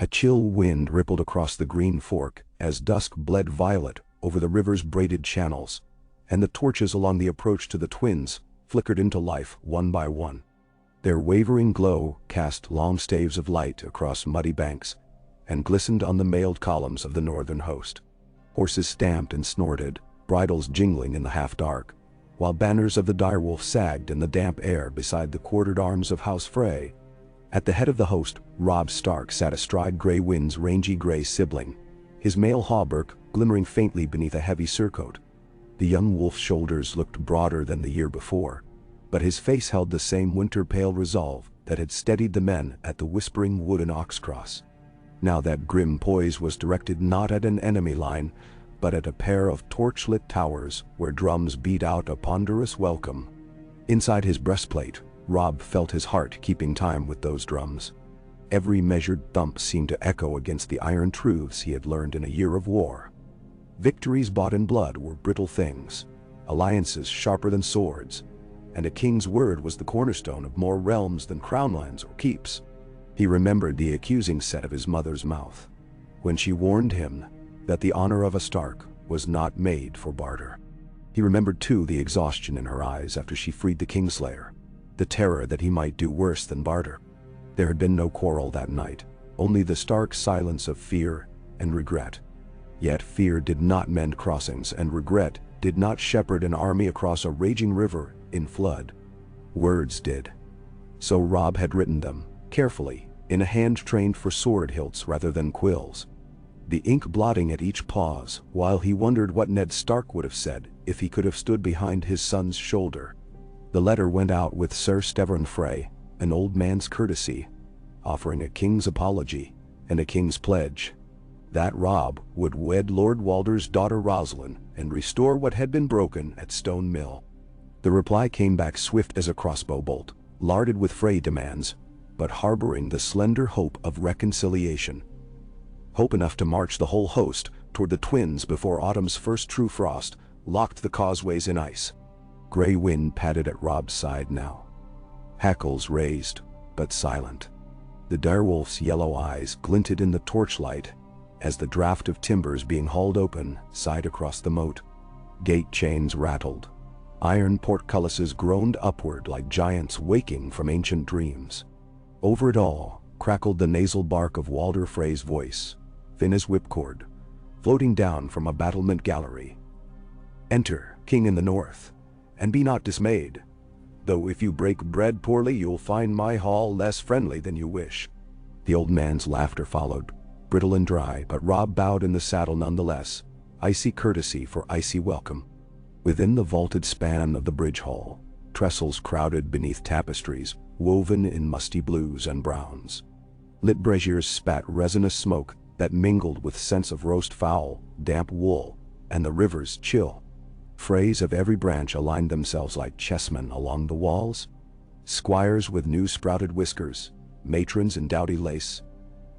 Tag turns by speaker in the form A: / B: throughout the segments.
A: A chill wind rippled across the green fork as dusk bled violet over the river's braided channels, and the torches along the approach to the twins flickered into life one by one. Their wavering glow cast long staves of light across muddy banks and glistened on the mailed columns of the northern host. Horses stamped and snorted, bridles jingling in the half-dark, while banners of the direwolf sagged in the damp air beside the quartered arms of House Frey. At the head of the host, Robb Stark sat astride Grey Wind's rangy gray sibling, his mail hauberk glimmering faintly beneath a heavy surcoat. The young wolf's shoulders looked broader than the year before, but his face held the same winter-pale resolve that had steadied the men at the Whispering Wood and Oxcross. Now that grim poise was directed not at an enemy line, but at a pair of torchlit towers where drums beat out a ponderous welcome. Inside his breastplate, Robb felt his heart keeping time with those drums. Every measured thump seemed to echo against the iron truths he had learned in a year of war. Victories bought in blood were brittle things, alliances sharper than swords, and a king's word was the cornerstone of more realms than crownlands or keeps. He remembered the accusing set of his mother's mouth, when she warned him that the honor of a Stark was not made for barter. He remembered too the exhaustion in her eyes after she freed the Kingslayer, the terror that he might do worse than barter. There had been no quarrel that night, only the stark silence of fear and regret. Yet fear did not mend crossings, and regret did not shepherd an army across a raging river in flood. Words did. So Robb had written them, carefully, in a hand trained for sword hilts rather than quills, the ink blotting at each pause, while he wondered what Ned Stark would have said if he could have stood behind his son's shoulder. The letter went out with Sir Stevern Frey, an old man's courtesy, offering a king's apology and a king's pledge that Robb would wed Lord Walder's daughter Roslyn and restore what had been broken at Stone Mill. The reply came back swift as a crossbow bolt, larded with Frey demands, but harboring the slender hope of reconciliation. Hope enough to march the whole host toward the twins before autumn's first true frost locked the causeways in ice. Grey Wind padded at Robb's side now, hackles raised, but silent. The direwolf's yellow eyes glinted in the torchlight as the draft of timbers being hauled open sighed across the moat. Gate chains rattled. Iron portcullises groaned upward like giants waking from ancient dreams. Over it all crackled the nasal bark of Walder Frey's voice, thin as whipcord, floating down from a battlement gallery. "Enter, King in the North, and be not dismayed. Though if you break bread poorly, you'll find my hall less friendly than you wish." The old man's laughter followed, brittle and dry, but Robb bowed in the saddle nonetheless, icy courtesy for icy welcome. Within the vaulted span of the bridge hall, trestles crowded beneath tapestries woven in musty blues and browns. Lit braziers spat resinous smoke that mingled with scents of roast fowl, damp wool, and the river's chill. Freys of every branch aligned themselves like chessmen along the walls, squires with new-sprouted whiskers, matrons in dowdy lace,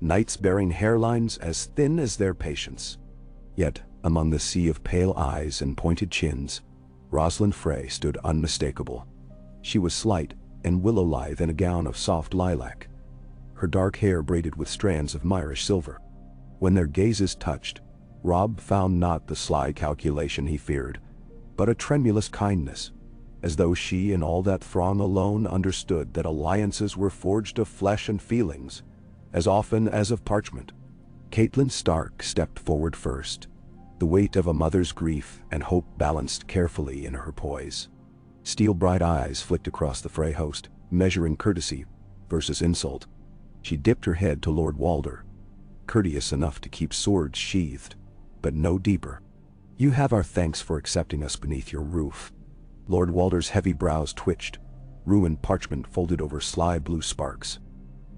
A: knights bearing hairlines as thin as their patience. Yet, among the sea of pale eyes and pointed chins, Roslyn Frey stood unmistakable. She was slight and willow-lithe in a gown of soft lilac, her dark hair braided with strands of Myrish silver. When their gazes touched, Robb found not the sly calculation he feared, but a tremulous kindness, as though she and all that throng alone understood that alliances were forged of flesh and feelings, as often as of parchment. Catelyn Stark stepped forward first, the weight of a mother's grief and hope balanced carefully in her poise. Steel-bright eyes flicked across the Frey host, measuring courtesy versus insult. She dipped her head to Lord Walder, courteous enough to keep swords sheathed, but no deeper. "You have our thanks for accepting us beneath your roof." Lord Walder's heavy brows twitched, ruined parchment folded over sly blue sparks.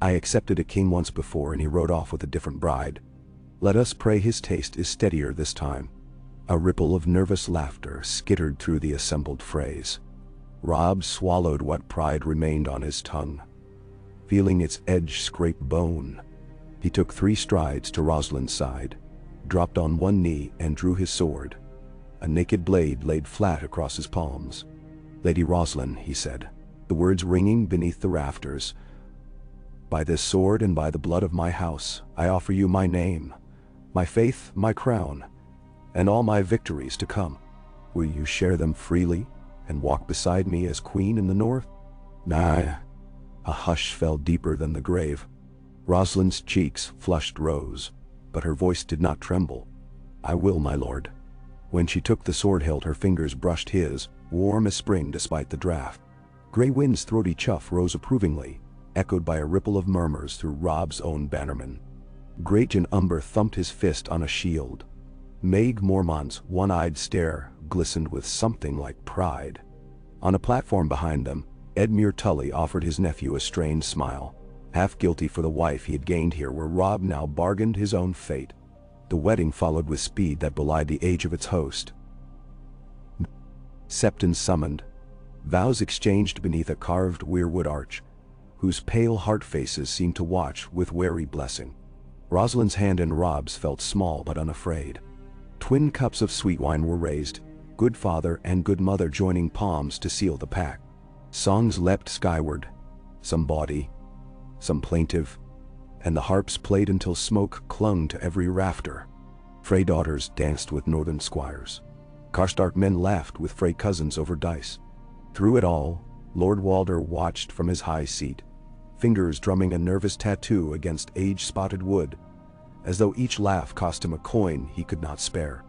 A: "I accepted a king once before and he rode off with a different bride. Let us pray his taste is steadier this time." A ripple of nervous laughter skittered through the assembled Freys. Robb swallowed what pride remained on his tongue, feeling its edge scrape bone. He took 3 strides to Roslyn's side, dropped on one knee and drew his sword. A naked blade laid flat across his palms. "Lady Roslyn," he said, the words ringing beneath the rafters, By this sword and by the blood of my house, I offer you my name, my faith, my crown, and all my victories to come. Will you share them freely and walk beside me as queen in the north? Nah. A hush fell deeper than the grave. Rosalind's cheeks flushed rose, but her voice did not tremble. I will, my lord. When she took the sword hilt, her fingers brushed his, warm as spring despite the draft. Grey Wind's throaty chuff rose approvingly, echoed by a ripple of murmurs through Robb's own bannermen. Great Umber thumped his fist on a shield. Maeg Mormont's one-eyed stare glistened with something like pride. On a platform behind them, Edmure Tully offered his nephew a strained smile, half guilty for the wife he had gained here where Robb now bargained his own fate. The wedding followed with speed that belied the age of its host. Septons summoned, vows exchanged beneath a carved weirwood arch, whose pale heart faces seemed to watch with wary blessing. Rosalind's hand in Robb's felt small but unafraid. Twin cups of sweet wine were raised, good father and good mother joining palms to seal the pact. Songs leapt skyward, some bawdy, some plaintive, and the harps played until smoke clung to every rafter. Frey daughters danced with northern squires. Karstark men laughed with Frey cousins over dice. Through it all, Lord Walder watched from his high seat, fingers drumming a nervous tattoo against age-spotted wood, as though each laugh cost him a coin he could not spare.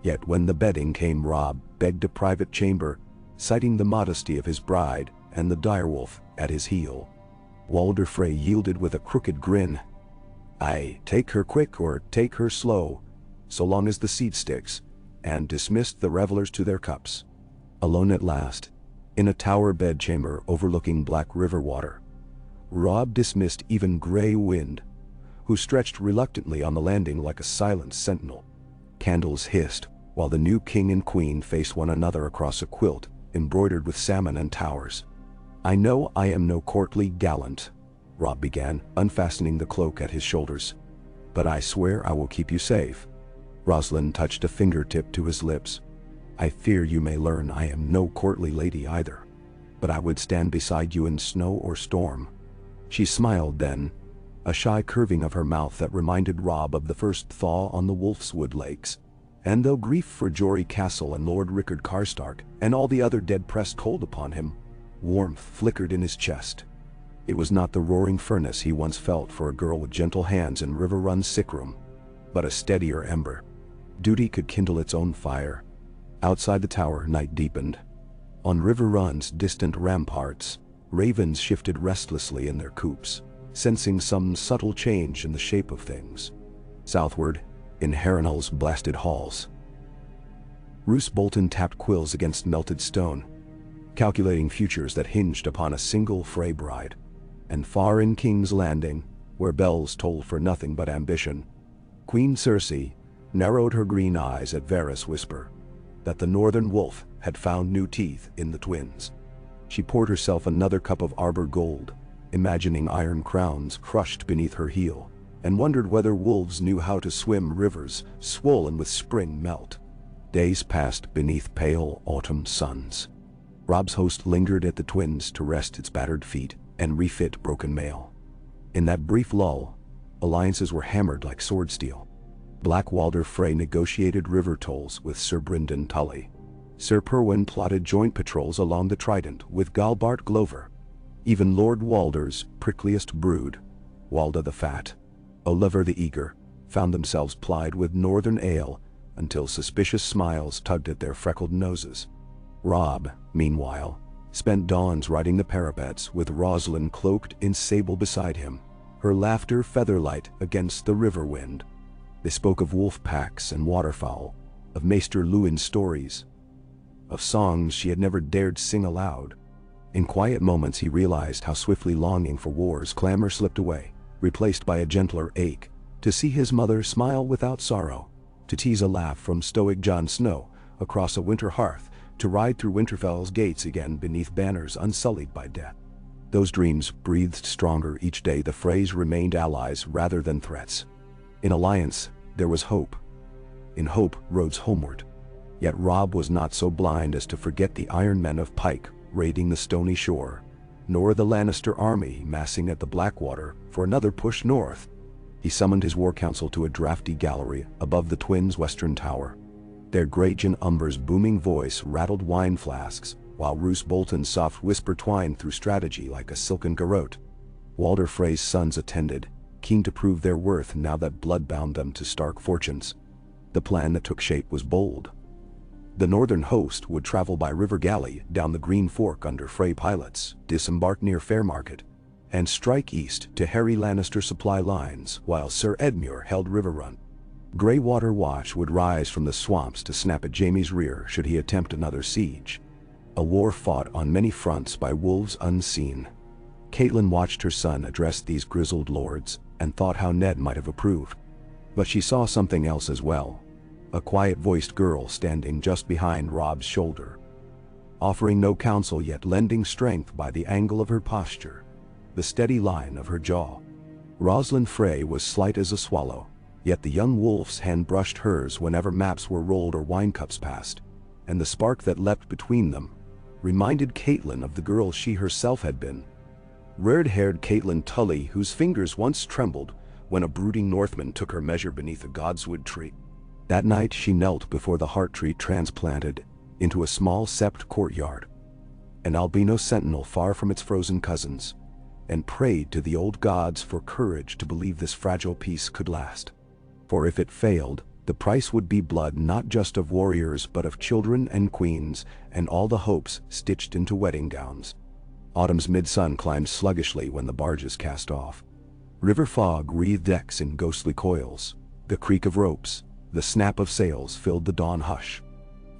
A: Yet when the bedding came, Robb begged a private chamber, citing the modesty of his bride and the direwolf at his heel. Walder Frey yielded with a crooked grin. "Aye, take her quick or take her slow, so long as the seed sticks," and dismissed the revelers to their cups. Alone at last, in a tower bedchamber overlooking Black River water, Robb dismissed even Grey Wind, who stretched reluctantly on the landing like a silent sentinel. Candles hissed, while the new king and queen faced one another across a quilt embroidered with salmon and towers. "I know I am no courtly gallant," Robb began, unfastening the cloak at his shoulders, "but I swear I will keep you safe." Rosalind touched a fingertip to his lips. "I fear you may learn I am no courtly lady either, but I would stand beside you in snow or storm." She smiled then, a shy curving of her mouth that reminded Robb of the first thaw on the Wolfswood Lakes. And though grief for Jory Castle and Lord Rickard Karstark and all the other dead pressed cold upon him, warmth flickered in his chest. It was not the roaring furnace he once felt for a girl with gentle hands in River Run's sickroom, but a steadier ember. Duty could kindle its own fire. Outside the tower, night deepened. On River Run's distant ramparts, ravens shifted restlessly in their coops, sensing some subtle change in the shape of things. Southward, in Harrenhal's blasted halls, Roose Bolton tapped quills against melted stone, calculating futures that hinged upon a single Frey bride. And far in King's Landing, where bells tolled for nothing but ambition, Queen Cersei narrowed her green eyes at Varys' whisper that the northern wolf had found new teeth in the twins. She poured herself another cup of arbor gold, imagining iron crowns crushed beneath her heel, and wondered whether wolves knew how to swim rivers swollen with spring melt. Days passed beneath pale autumn suns. Robb's host lingered at the twins to rest its battered feet and refit broken mail. In that brief lull, alliances were hammered like sword steel. Black Walder Frey negotiated river tolls with Sir Brynden Tully. Sir Perwyn plotted joint patrols along the Trident with Galbart Glover. Even Lord Walder's prickliest brood, Walda the Fat, Oliver the Eager, found themselves plied with northern ale until suspicious smiles tugged at their freckled noses. Robb, meanwhile, spent dawns riding the parapets with Rosalind cloaked in sable beside him, her laughter featherlight against the river wind. They spoke of wolf packs and waterfowl, of Maester Luwin's stories, of songs she had never dared sing aloud. In quiet moments he realized how swiftly longing for war's clamor slipped away, replaced by a gentler ache, to see his mother smile without sorrow, to tease a laugh from stoic Jon Snow across a winter hearth, to ride through Winterfell's gates again beneath banners unsullied by death. Those dreams breathed stronger each day. The Freys remained allies rather than threats. In alliance, there was hope. In hope, roads homeward. Yet Robb was not so blind as to forget the Iron Men of Pike raiding the stony shore, nor the Lannister army massing at the Blackwater for another push north. He summoned his war council to a drafty gallery above the twins' western tower. Their Greyjohn Umber's booming voice rattled wine flasks, while Roose Bolton's soft whisper twined through strategy like a silken garrote. Walder Frey's sons attended, keen to prove their worth now that blood bound them to Stark fortunes. The plan that took shape was bold. The northern host would travel by river galley down the Green Fork under Frey pilots, disembark near Fairmarket, and strike east to Harry Lannister supply lines while Sir Edmure held Riverrun. Greywater Watch would rise from the swamps to snap at Jaime's rear should he attempt another siege. A war fought on many fronts by wolves unseen. Catelyn watched her son address these grizzled lords and thought how Ned might have approved. But she saw something else as well. A quiet-voiced girl standing just behind Robb's shoulder, offering no counsel yet lending strength by the angle of her posture, the steady line of her jaw. Rosalind Frey was slight as a swallow, yet the young wolf's hand brushed hers whenever maps were rolled or wine cups passed, and the spark that leapt between them reminded Catelyn of the girl she herself had been. Red-haired Catelyn Tully, whose fingers once trembled when a brooding Northman took her measure beneath a godswood tree. That night she knelt before the heart tree transplanted into a small sept courtyard, an albino sentinel far from its frozen cousins, and prayed to the old gods for courage to believe this fragile peace could last. For if it failed, the price would be blood not just of warriors but of children and queens, and all the hopes stitched into wedding gowns. Autumn's mid-sun climbed sluggishly when the barges cast off. River fog wreathed decks in ghostly coils. The creak of ropes, the snap of sails filled the dawn hush.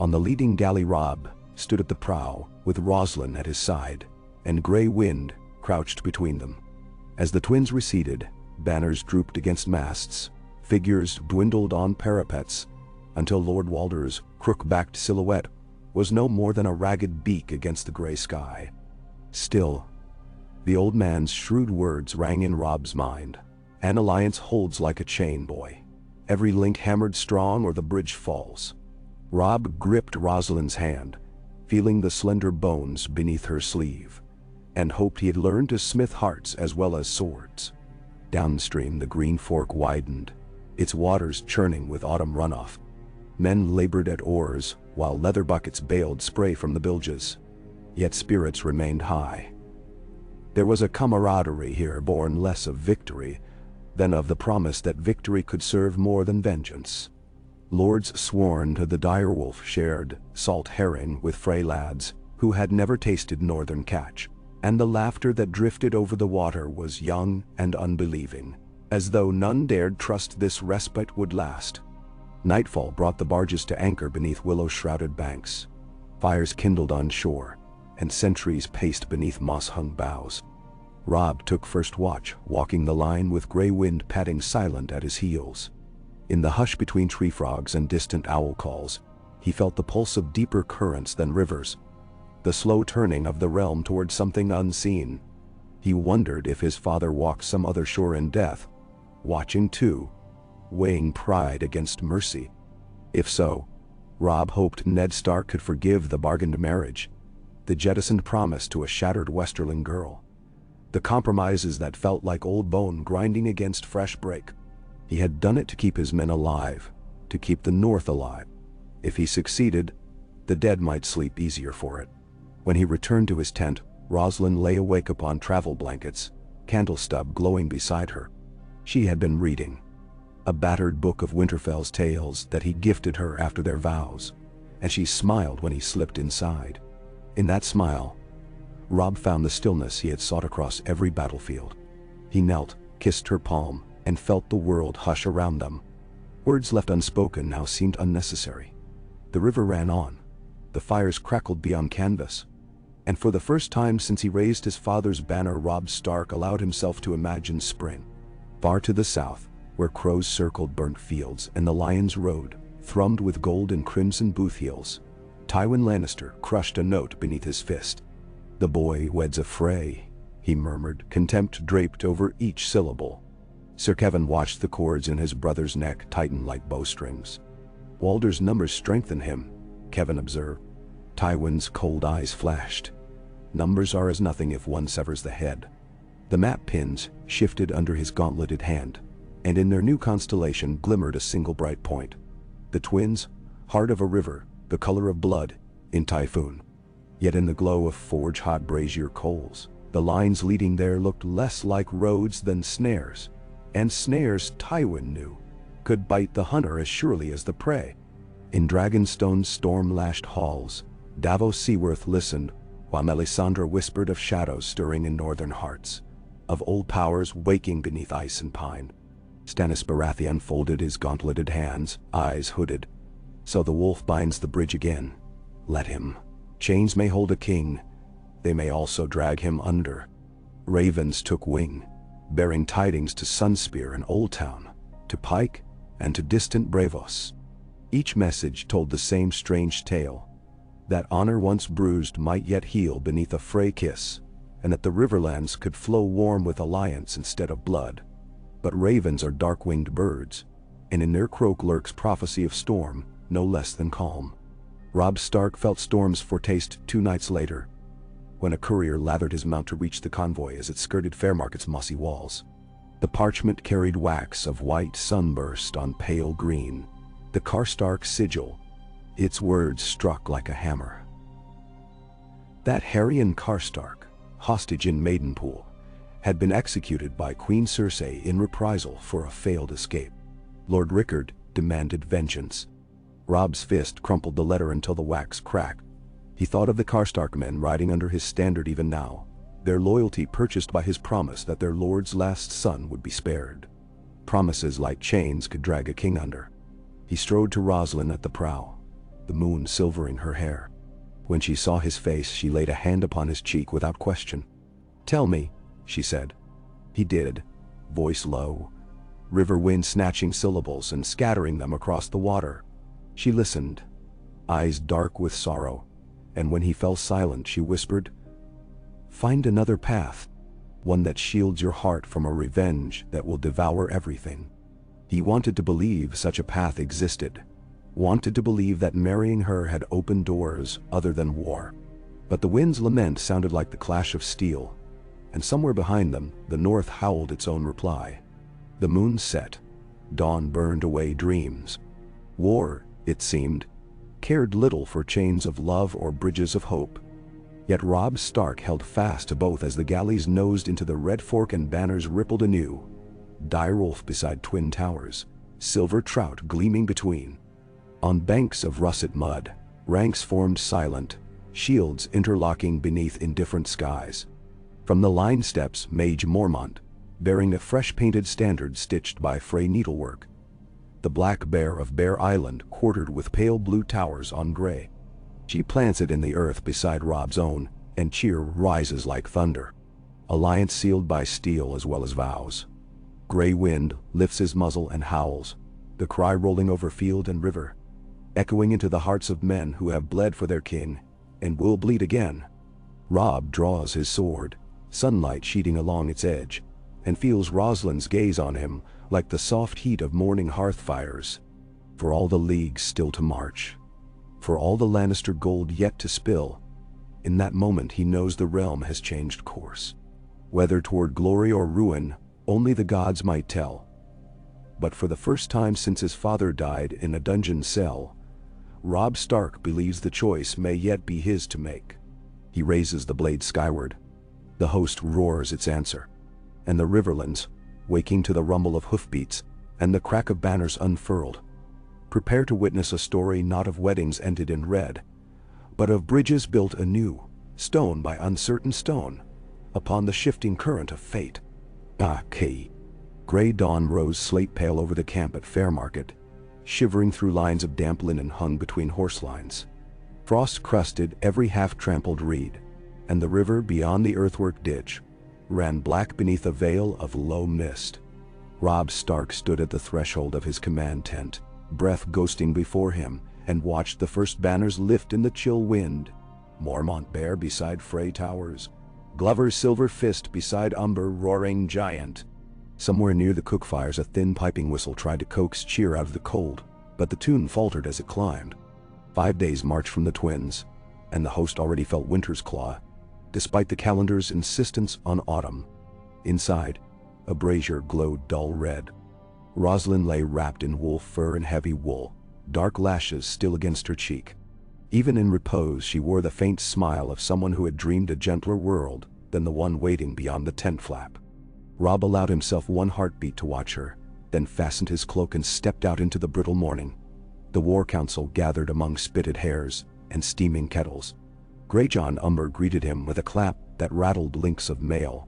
A: On the leading galley Robb stood at the prow, with Rosalind at his side, and Grey Wind crouched between them. As the twins receded, banners drooped against masts, figures dwindled on parapets, until Lord Walder's crook-backed silhouette was no more than a ragged beak against the gray sky. Still, the old man's shrewd words rang in Robb's mind. An alliance holds like a chain, boy. Every link hammered strong or the bridge falls. Robb gripped Rosalind's hand, feeling the slender bones beneath her sleeve, and hoped he had learned to smith hearts as well as swords. Downstream the Green Fork widened, its waters churning with autumn runoff. Men labored at oars, while leather buckets baled spray from the bilges. Yet spirits remained high. There was a camaraderie here born less of victory than of the promise that victory could serve more than vengeance. Lords sworn to the direwolf shared salt herring with Frey lads who had never tasted northern catch, and the laughter that drifted over the water was young and unbelieving, as though none dared trust this respite would last. Nightfall brought the barges to anchor beneath willow-shrouded banks. Fires kindled on shore, and sentries paced beneath moss-hung boughs. Robb took first watch, walking the line with Grey Wind padding silent at his heels. In the hush between tree frogs and distant owl calls, he felt the pulse of deeper currents than rivers, the slow turning of the realm toward something unseen. He wondered if his father walked some other shore in death, watching too, weighing pride against mercy. If so, Robb hoped Ned Stark could forgive the bargained marriage, the jettisoned promise to a shattered Westerling girl, the compromises that felt like old bone grinding against fresh break. He had done it to keep his men alive, to keep the North alive. If he succeeded, the dead might sleep easier for it. When he returned to his tent, Rosalind lay awake upon travel blankets, candle stub glowing beside her. She had been reading a battered book of Winterfell's tales that he gifted her after their vows, and she smiled when he slipped inside. In that smile, Robb found the stillness he had sought across every battlefield. He knelt, kissed her palm, and felt the world hush around them. Words left unspoken now seemed unnecessary. The river ran on. The fires crackled beyond canvas. And for the first time since he raised his father's banner, Robb Stark allowed himself to imagine spring. Far to the south, where crows circled burnt fields and the lions rode, thrummed with gold and crimson booth heels, Tywin Lannister crushed a note beneath his fist. "The boy weds a Frey," he murmured, contempt draped over each syllable. Sir Kevan watched the cords in his brother's neck tighten like bowstrings. "Walder's numbers strengthen him," Kevan observed. Tywin's cold eyes flashed. Numbers are as nothing if one severs the head. The map pins shifted under his gauntleted hand, and in their new constellation glimmered a single bright point. The twins, heart of a river, the color of blood, in Typhoon. Yet in the glow of forge-hot brazier coals, the lines leading there looked less like roads than snares, and snares Tywin knew could bite the hunter as surely as the prey. In Dragonstone's storm-lashed halls, Davos Seaworth listened while Melisandre whispered of shadows stirring in northern hearts, of old powers waking beneath ice and pine. Stannis Baratheon folded his gauntleted hands, eyes hooded. So the wolf binds the bridge again. Let him. Chains may hold a king, they may also drag him under. Ravens took wing, bearing tidings to Sunspear and Old Town, to Pike, and to distant Bravos. Each message told the same strange tale, that honor once bruised might yet heal beneath a Frey kiss, and that the riverlands could flow warm with alliance instead of blood. But ravens are dark-winged birds, and in their croak lurks prophecy of storm, no less than calm. Robb Stark felt storm's foretaste 2 nights later, when a courier lathered his mount to reach the convoy as it skirted Fairmarket's mossy walls. The parchment carried wax of white sunburst on pale green, the Karstark sigil, its words struck like a hammer. That Harrion Karstark, hostage in Maidenpool, had been executed by Queen Cersei in reprisal for a failed escape. Lord Rickard demanded vengeance. Robb's fist crumpled the letter until the wax cracked. He thought of the Karstark men riding under his standard even now, their loyalty purchased by his promise that their lord's last son would be spared. Promises like chains could drag a king under. He strode to Roslyn at the prow, the moon silvering her hair. When she saw his face, she laid a hand upon his cheek without question. "Tell me," she said. He did, voice low, river wind snatching syllables and scattering them across the water. She listened, eyes dark with sorrow, and when he fell silent she whispered, "Find another path, one that shields your heart from a revenge that will devour everything." He wanted to believe such a path existed, wanted to believe that marrying her had opened doors other than war. But the wind's lament sounded like the clash of steel, and somewhere behind them, the north howled its own reply. The moon set, dawn burned away dreams. War, it seemed, cared little for chains of love or bridges of hope. Yet Robb Stark held fast to both as the galleys nosed into the Red Fork and banners rippled anew. Direwolf beside twin towers, silver trout gleaming between. On banks of russet mud, ranks formed silent, shields interlocking beneath indifferent skies. From the line steps Mage Mormont, bearing a fresh-painted standard stitched by Frey needlework. The Black Bear of Bear Island quartered with pale blue towers on gray. She plants it in the earth beside Robb's own, and cheer rises like thunder. Alliance sealed by steel as well as vows. Gray wind lifts his muzzle and howls, the cry rolling over field and river, echoing into the hearts of men who have bled for their king, and will bleed again. Robb draws his sword, sunlight sheeting along its edge, and feels Roslyn's gaze on him like the soft heat of morning hearth fires. For all the leagues still to march, for all the Lannister gold yet to spill, in that moment he knows the realm has changed course. Whether toward glory or ruin, only the gods might tell. But for the first time since his father died in a dungeon cell, Robb Stark believes the choice may yet be his to make. He raises the blade skyward. The host roars its answer, and the riverlands, waking to the rumble of hoofbeats and the crack of banners unfurled, prepare to witness a story not of weddings ended in red, but of bridges built anew, stone by uncertain stone, upon the shifting current of fate. Gray dawn rose slate-pale over the camp at Fairmarket, shivering through lines of damp linen hung between horse lines. Frost crusted every half-trampled reed, and the river beyond the earthwork ditch ran black beneath a veil of low mist. Robb Stark stood at the threshold of his command tent, breath ghosting before him, and watched the first banners lift in the chill wind. Mormont Bear beside Frey towers, Glover's silver fist beside Umber roaring giant. Somewhere near the cook fires a thin piping whistle tried to coax cheer out of the cold, but the tune faltered as it climbed. 5 days' march from the twins, and the host already felt winter's claw. despite the calendar's insistence on autumn. Inside, a brazier glowed dull red. Rosalind lay wrapped in wolf fur and heavy wool, dark lashes still against her cheek. Even in repose she wore the faint smile of someone who had dreamed a gentler world than the one waiting beyond the tent flap. Robb allowed himself one heartbeat to watch her, then fastened his cloak and stepped out into the brittle morning. The war council gathered among spitted hares and steaming kettles. Greyjohn Umber greeted him with a clap that rattled links of mail.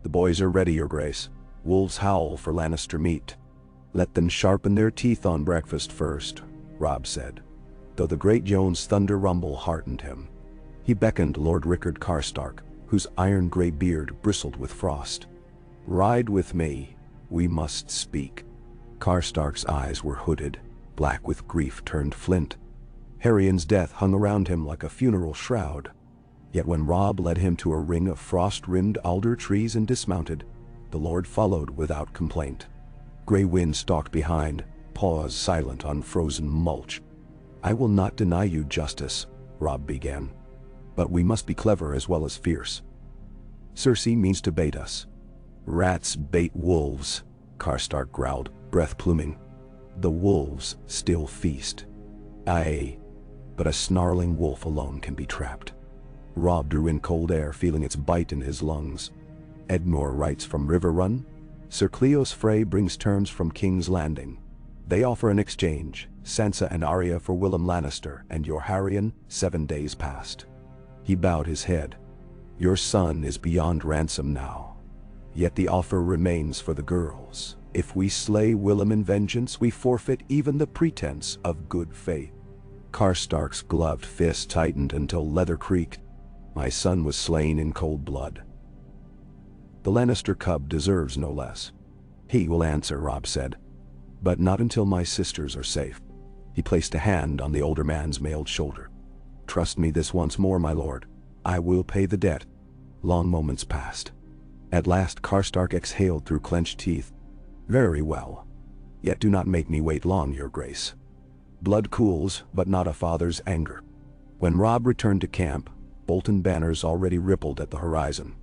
A: "The boys are ready, your grace. Wolves howl for Lannister meat." "Let them sharpen their teeth on breakfast first," Robb said, though the great Joan's thunder rumble heartened him. He beckoned Lord Rickard Karstark, whose iron-gray beard bristled with frost. "Ride with me. We must speak." Karstark's eyes were hooded, black with grief turned flint. Harrion's death hung around him like a funeral shroud. Yet when Robb led him to a ring of frost-rimmed alder trees and dismounted, the Lord followed without complaint. Grey Wind stalked behind, paws silent on frozen mulch. "I will not deny you justice," Robb began. "But we must be clever as well as fierce. Cersei means to bait us." "Rats bait wolves," Karstark growled, breath pluming. "The wolves still feast." "Aye, but a snarling wolf alone can be trapped." Robb drew in cold air, feeling its bite in his lungs. "Edmure writes from River Run. Sir Cleos Frey brings terms from King's Landing. They offer an exchange, Sansa and Arya for Willem Lannister and your Harrion 7 days past." He bowed his head. "Your son is beyond ransom now. Yet the offer remains for the girls. If we slay Willem in vengeance, we forfeit even the pretense of good faith." Karstark's gloved fist tightened until leather creaked. "My son was slain in cold blood. The Lannister cub deserves no less." "He will answer," Robb said. "But not until my sisters are safe." He placed a hand on the older man's mailed shoulder. "Trust me this once more, my lord. I will pay the debt." Long moments passed. At last Karstark exhaled through clenched teeth. "Very well. Yet do not make me wait long, your grace. Blood cools, but not a father's anger." When Robb returned to camp, Bolton banners already rippled at the horizon.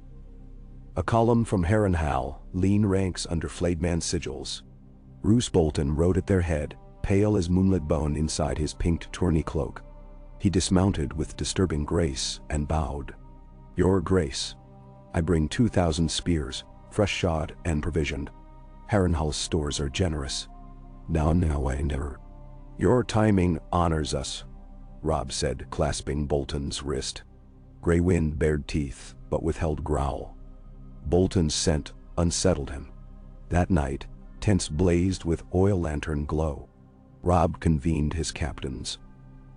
A: A column from Harrenhal, lean ranks under flayed-man sigils. Roose Bolton rode at their head, pale as moonlit bone inside his pinked tourney cloak. He dismounted with disturbing grace and bowed. "Your grace, I bring 2,000 spears, fresh shod and provisioned. Harrenhal's stores are generous. Now I never." "Your timing honors us," Robb said, clasping Bolton's wrist. Grey Wind bared teeth, but withheld growl. Bolton's scent unsettled him. That night, tents blazed with oil lantern glow. Robb convened his captains.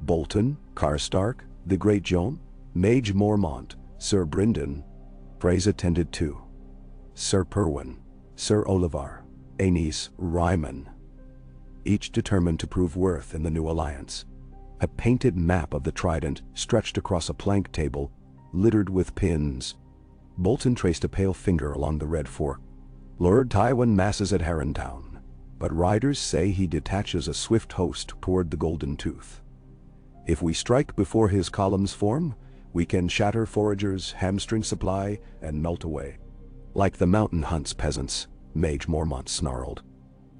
A: Bolton, Karstark, the Great Joan, Mage Mormont, Sir Brynden. Frey's attended too. Sir Perwyn, Sir Olivar, Aenys Ryman. Each determined to prove worth in the new alliance. A painted map of the Trident stretched across a plank table, littered with pins. Bolton traced a pale finger along the red fork. "Lord Tywin masses at Harrentown, but riders say he detaches a swift host toward the Golden Tooth. If we strike before his columns form, we can shatter foragers, hamstring supply, and melt away." "Like the mountain hunts peasants," Mage Mormont snarled.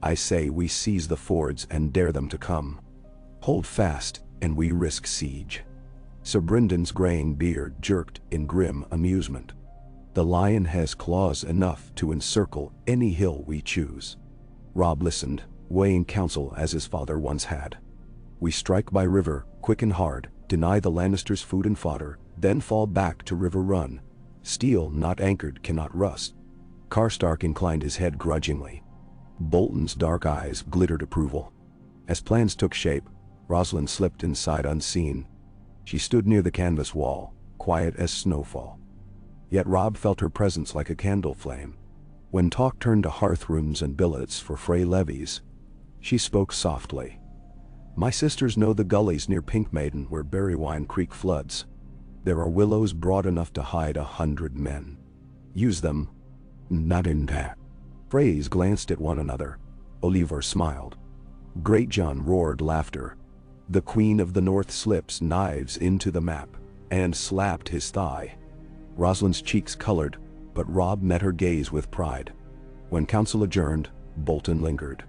A: "I say we seize the fords and dare them to come. Hold fast, and we risk siege." Sir Brynden's graying beard jerked in grim amusement. "The lion has claws enough to encircle any hill we choose." Robb listened, weighing counsel as his father once had. "We strike by river, quick and hard, deny the Lannisters food and fodder, then fall back to River Run. Steel not anchored cannot rust." Karstark inclined his head grudgingly. Bolton's dark eyes glittered approval. As plans took shape, Rosalind slipped inside unseen. She stood near the canvas wall, quiet as snowfall. Yet Robb felt her presence like a candle flame. When talk turned to hearth rooms and billets for Frey levies, she spoke softly. "My sisters know the gullies near Pink Maiden where Berrywine Creek floods. There are willows broad enough to hide 100 men. Use them." "Not in that." Freys glanced at one another. Oliver smiled. Greatjon roared laughter. The Queen of the North slips knives into the map and slapped his thigh. Rosalind's cheeks colored, but Robb met her gaze with pride. When council adjourned, Bolton lingered.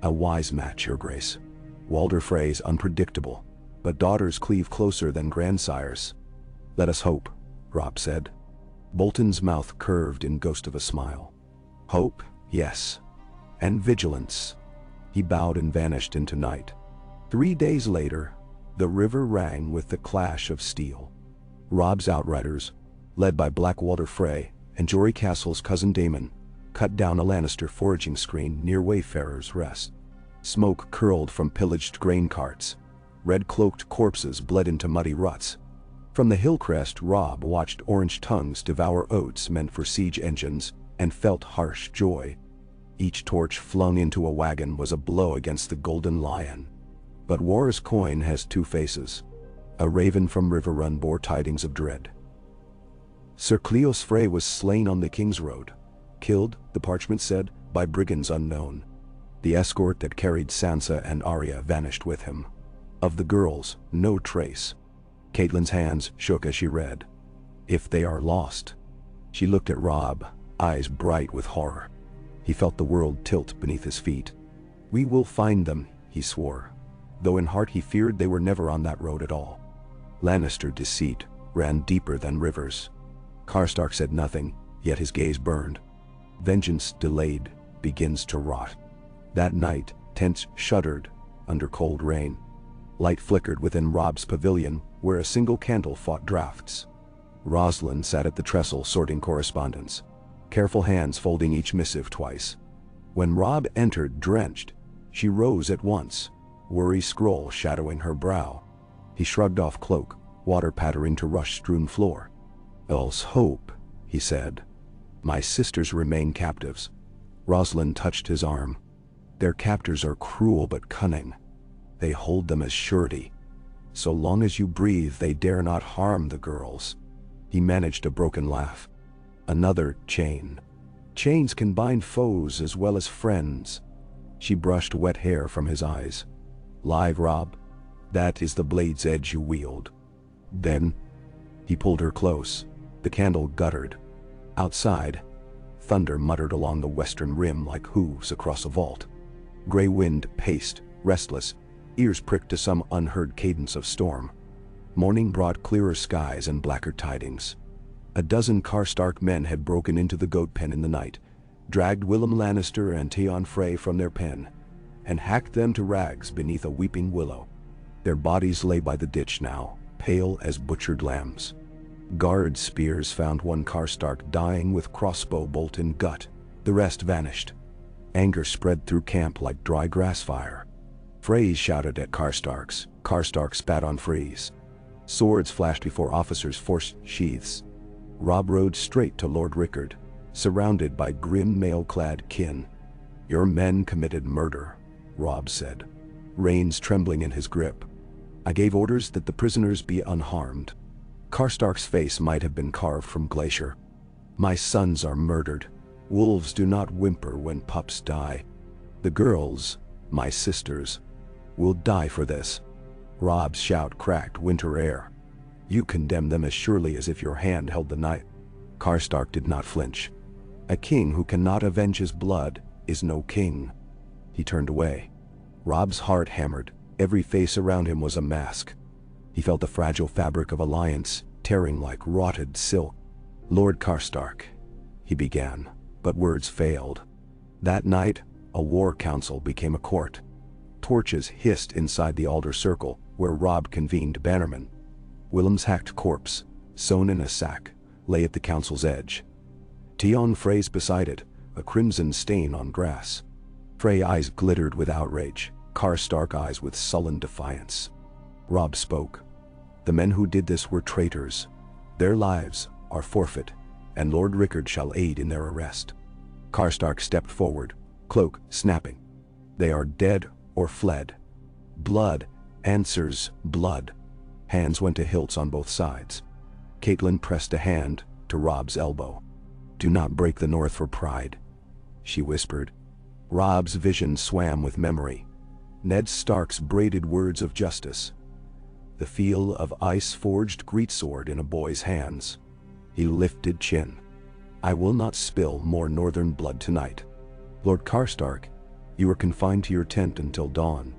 A: A wise match, Your Grace. Walder Frey's unpredictable, but daughters cleave closer than grandsires. Let us hope, Robb said. Bolton's mouth curved in ghost of a smile. Hope, yes. And vigilance. He bowed and vanished into night. 3 days later, the river rang with the clash of steel. Robb's outriders, led by Black Walder Frey and Jory Castle's cousin Daemon, cut down a Lannister foraging screen near Wayfarer's Rest. Smoke curled from pillaged grain carts. Red-cloaked corpses bled into muddy ruts. From the hill crest, Robb watched orange tongues devour oats meant for siege engines and felt harsh joy. Each torch flung into a wagon was a blow against the Golden Lion. But war's coin has 2 faces. A raven from Riverrun bore tidings of dread. Sir Cleos Frey was slain on the King's Road. Killed, the parchment said, by brigands unknown. The escort that carried Sansa and Arya vanished with him. Of the girls, no trace. Catelyn's hands shook as she read. If they are lost. She looked at Robb, eyes bright with horror. He felt the world tilt beneath his feet. We will find them, he swore, though in heart he feared they were never on that road at all. Lannister deceit ran deeper than rivers. Karstark said nothing, yet his gaze burned. Vengeance delayed begins to rot. That night, tents shuddered under cold rain. Light flickered within Robb's pavilion, where a single candle fought drafts. Rosalind sat at the trestle sorting correspondence, careful hands folding each missive twice. When Robb entered drenched, she rose at once, worry scroll shadowing her brow. He shrugged off cloak, water pattering to rush-strewn floor. Else hope, he said. My sisters remain captives. Rosalind touched his arm. Their captors are cruel but cunning. They hold them as surety. So long as you breathe, they dare not harm the girls. He managed a broken laugh. Another chain. Chains can bind foes as well as friends. She brushed wet hair from his eyes. Live, Robb? That is the blade's edge you wield. Then, he pulled her close. The candle guttered. Outside, thunder muttered along the western rim like hooves across a vault. Gray wind paced, restless, ears pricked to some unheard cadence of storm. Morning brought clearer skies and blacker tidings. A dozen Karstark men had broken into the goat pen in the night, dragged Willem Lannister and Tion Frey from their pen, and hacked them to rags beneath a weeping willow. Their bodies lay by the ditch now, pale as butchered lambs. Guard spears found one Karstark dying with crossbow bolt in gut. The rest vanished. Anger spread through camp like dry grass fire. Freys shouted at Karstarks. Karstark spat on Freys. Swords flashed before officers forced sheaths. Robb rode straight to Lord Rickard, surrounded by grim mail-clad kin. Your men committed murder, Robb said, reins trembling in his grip. I gave orders that the prisoners be unharmed. Karstark's face might have been carved from glacier. My sons are murdered. Wolves do not whimper when pups die. The girls, my sisters, will die for this. Robb's shout cracked winter air. You condemn them as surely as if your hand held the knife. Karstark did not flinch. A king who cannot avenge his blood is no king. He turned away. Robb's heart hammered. Every face around him was a mask. He felt the fragile fabric of alliance tearing like rotted silk. Lord Karstark, he began, but words failed. That night, a war council became a court. Torches hissed inside the alder circle, where Robb convened bannermen. Willem's hacked corpse, sewn in a sack, lay at the council's edge. Tion Frey's beside it, a crimson stain on grass. Frey eyes glittered with outrage, Karstark eyes with sullen defiance. Robb spoke. The men who did this were traitors. Their lives are forfeit, and Lord Rickard shall aid in their arrest. Karstark stepped forward, cloak snapping. They are dead or fled. Blood answers blood. Hands went to hilts on both sides. Catelyn pressed a hand to Robb's elbow. Do not break the North for pride, she whispered. Robb's vision swam with memory. Ned Stark's braided words of justice. The feel of ice-forged greatsword in a boy's hands. He lifted chin. I will not spill more northern blood tonight. Lord Karstark, you are confined to your tent until dawn.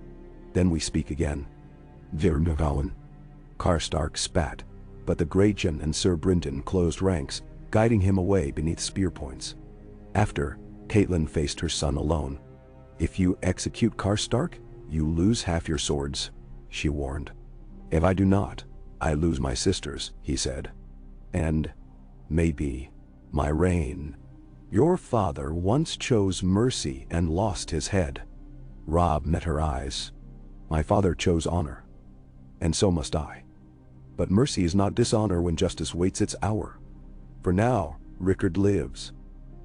A: Then we speak again. Naval. Karstark spat, but the Greyjohn and Sir Brinton closed ranks, guiding him away beneath spear points. After, Catelyn faced her son alone. If you execute Karstark, you lose half your swords, she warned. If I do not, I lose my sisters, he said. And, maybe, my reign. Your father once chose mercy and lost his head. Robb met her eyes. My father chose honor. And so must I. But mercy is not dishonor when justice waits its hour. For now, Rickard lives.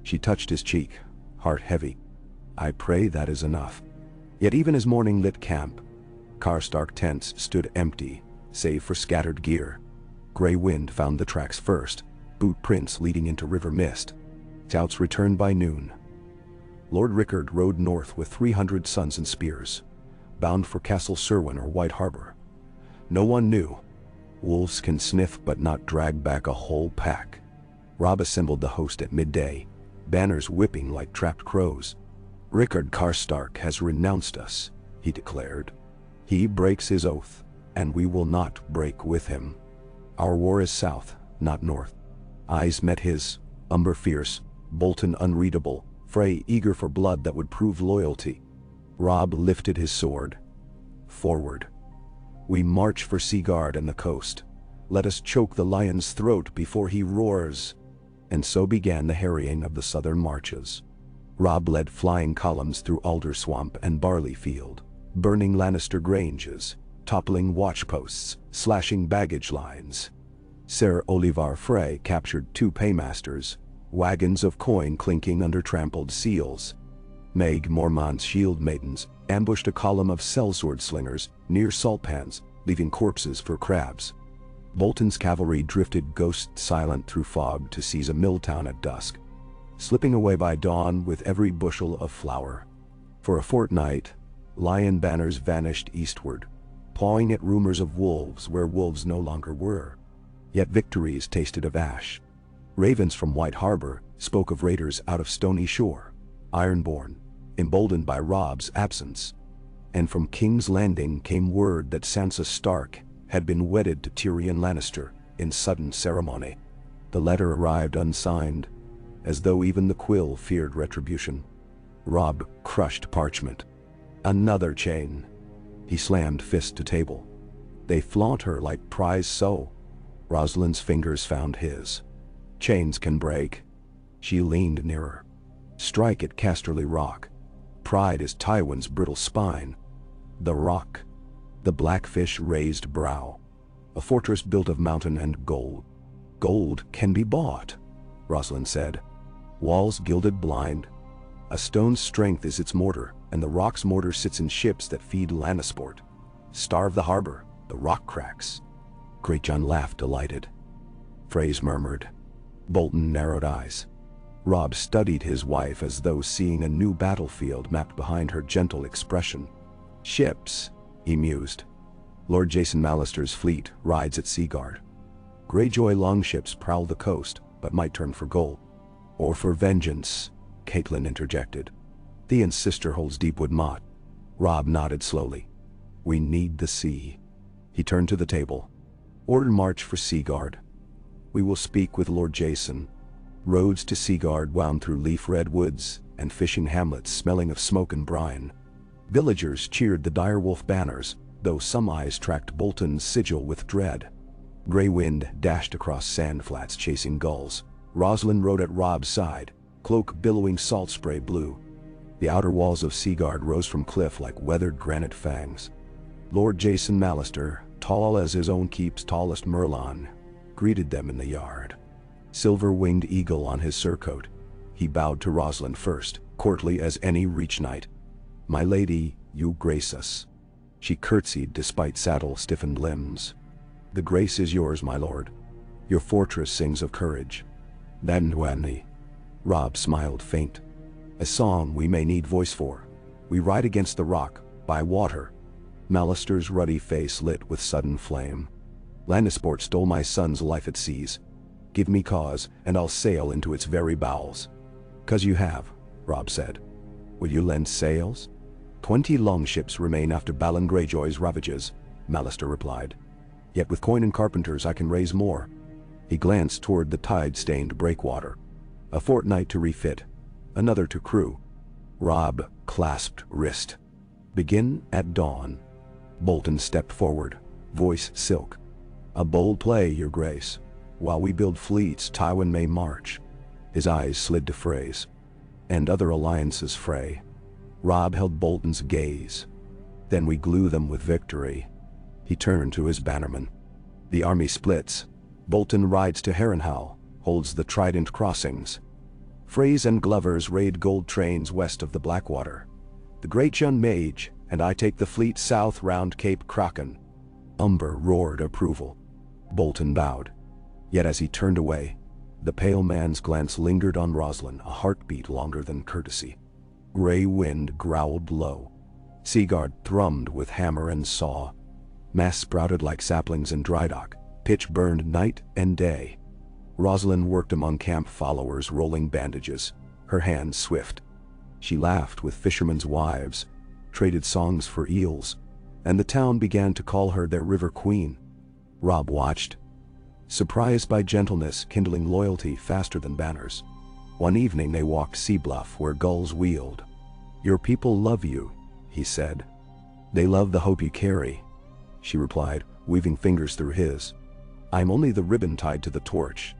A: She touched his cheek, heart heavy. I pray that is enough. Yet even as morning lit camp, Karstark tents stood empty, save for scattered gear. Grey wind found the tracks first, boot prints leading into river mist. Scouts returned by noon. Lord Rickard rode north with 300 sons and spears, bound for Castle Serwyn or White Harbor. No one knew. Wolves can sniff but not drag back a whole pack. Robb assembled the host at midday, banners whipping like trapped crows. Rickard Karstark has renounced us, he declared. He breaks his oath, and we will not break with him. Our war is south, not north. Eyes met his, umber fierce, Bolton unreadable, Frey eager for blood that would prove loyalty. Robb lifted his sword. Forward. We march for Seaguard and the coast. Let us choke the lion's throat before he roars. And so began the harrying of the southern marches. Robb led flying columns through alder swamp and barley field, burning Lannister granges, toppling watchposts, slashing baggage lines. Ser Olivar Frey captured 2 paymasters, wagons of coin clinking under trampled seals. Meg Mormont's shield maidens ambushed a column of sellsword slingers near salt pans, leaving corpses for crabs. Bolton's cavalry drifted ghost-silent through fog to seize a mill town at dusk, slipping away by dawn with every bushel of flour. For a fortnight, lion banners vanished eastward, pawing at rumors of wolves where wolves no longer were. Yet victories tasted of ash. Ravens from White Harbor spoke of raiders out of Stony Shore, ironborn, emboldened by Robb's absence. And from King's Landing came word that Sansa Stark had been wedded to Tyrion Lannister in sudden ceremony. The letter arrived unsigned, as though even the quill feared retribution. Robb crushed parchment. Another chain. He slammed fist to table. They flaunt her like prize so. Rosalind's fingers found his. Chains can break. She leaned nearer. Strike at Casterly Rock. Pride is Tywin's brittle spine. The rock. The blackfish raised brow. A fortress built of mountain and gold. Gold can be bought, Rosalind said. Walls gilded blind. A stone's strength is its mortar, and the rock's mortar sits in ships that feed Lannisport. Starve the harbor, the rock cracks. Greyjohn laughed delighted. Freys murmured. Bolton narrowed eyes. Robb studied his wife as though seeing a new battlefield mapped behind her gentle expression. Ships, he mused. Lord Jason Mallister's fleet rides at Seaguard. Greyjoy longships prowl the coast, but might turn for gold. Or for vengeance, Catelyn interjected. Theon's sister holds Deepwood Motte. Robb nodded slowly. We need the sea. He turned to the table. Order march for Seaguard. We will speak with Lord Jason. Roads to Seaguard wound through leaf-red woods and fishing hamlets smelling of smoke and brine. Villagers cheered the direwolf banners, though some eyes tracked Bolton's sigil with dread. Grey wind dashed across sand flats chasing gulls. Rosalind rode at Robb's side, cloak billowing salt spray blue. The outer walls of Seaguard rose from cliff like weathered granite fangs. Lord Jason Mallister, tall as his own keep's tallest Merlon, greeted them in the yard. Silver-winged eagle on his surcoat, he bowed to Rosalind first, courtly as any reach knight. My lady, you grace us. She curtsied despite saddle-stiffened limbs. The grace is yours, my lord. Your fortress sings of courage. Dandwani. Robb smiled faint. A song we may need voice for. We ride against the rock, by water. Mallister's ruddy face lit with sudden flame. Lannisport stole my son's life at seas. Give me cause, and I'll sail into its very bowels." "'Cause you have," Robb said. "Will you lend sails?" 20 longships remain after Balon Greyjoy's ravages," Mallister replied. "Yet with coin and carpenters I can raise more." He glanced toward the tide-stained breakwater. "A fortnight to refit, another to crew." Robb clasped wrist. "Begin at dawn." Bolton stepped forward, voice silk. "A bold play, your grace. While we build fleets, Tywin may march." His eyes slid to Frey's. "And other alliances, Frey." Robb held Bolton's gaze. "Then we glue them with victory." He turned to his bannerman. The army splits. Bolton rides to Harrenhal, holds the Trident crossings. Freys and Glovers raid gold trains west of the Blackwater. The Great Young Mage and I take the fleet south round Cape Kraken. Umber roared approval. Bolton bowed. Yet as he turned away, the pale man's glance lingered on Roslin, a heartbeat longer than courtesy. Grey wind growled low. Seaguard thrummed with hammer and saw. Masts sprouted like saplings in drydock. Pitch burned night and day. Roslin worked among camp followers rolling bandages, her hands swift. She laughed with fishermen's wives, traded songs for eels, and the town began to call her their river queen. Robb watched, surprised by gentleness kindling loyalty faster than banners. One evening they walked Sea Bluff where gulls wheeled. "Your people love you," he said. "They love the hope you carry," she replied, weaving fingers through his. "I'm only the ribbon tied to the torch."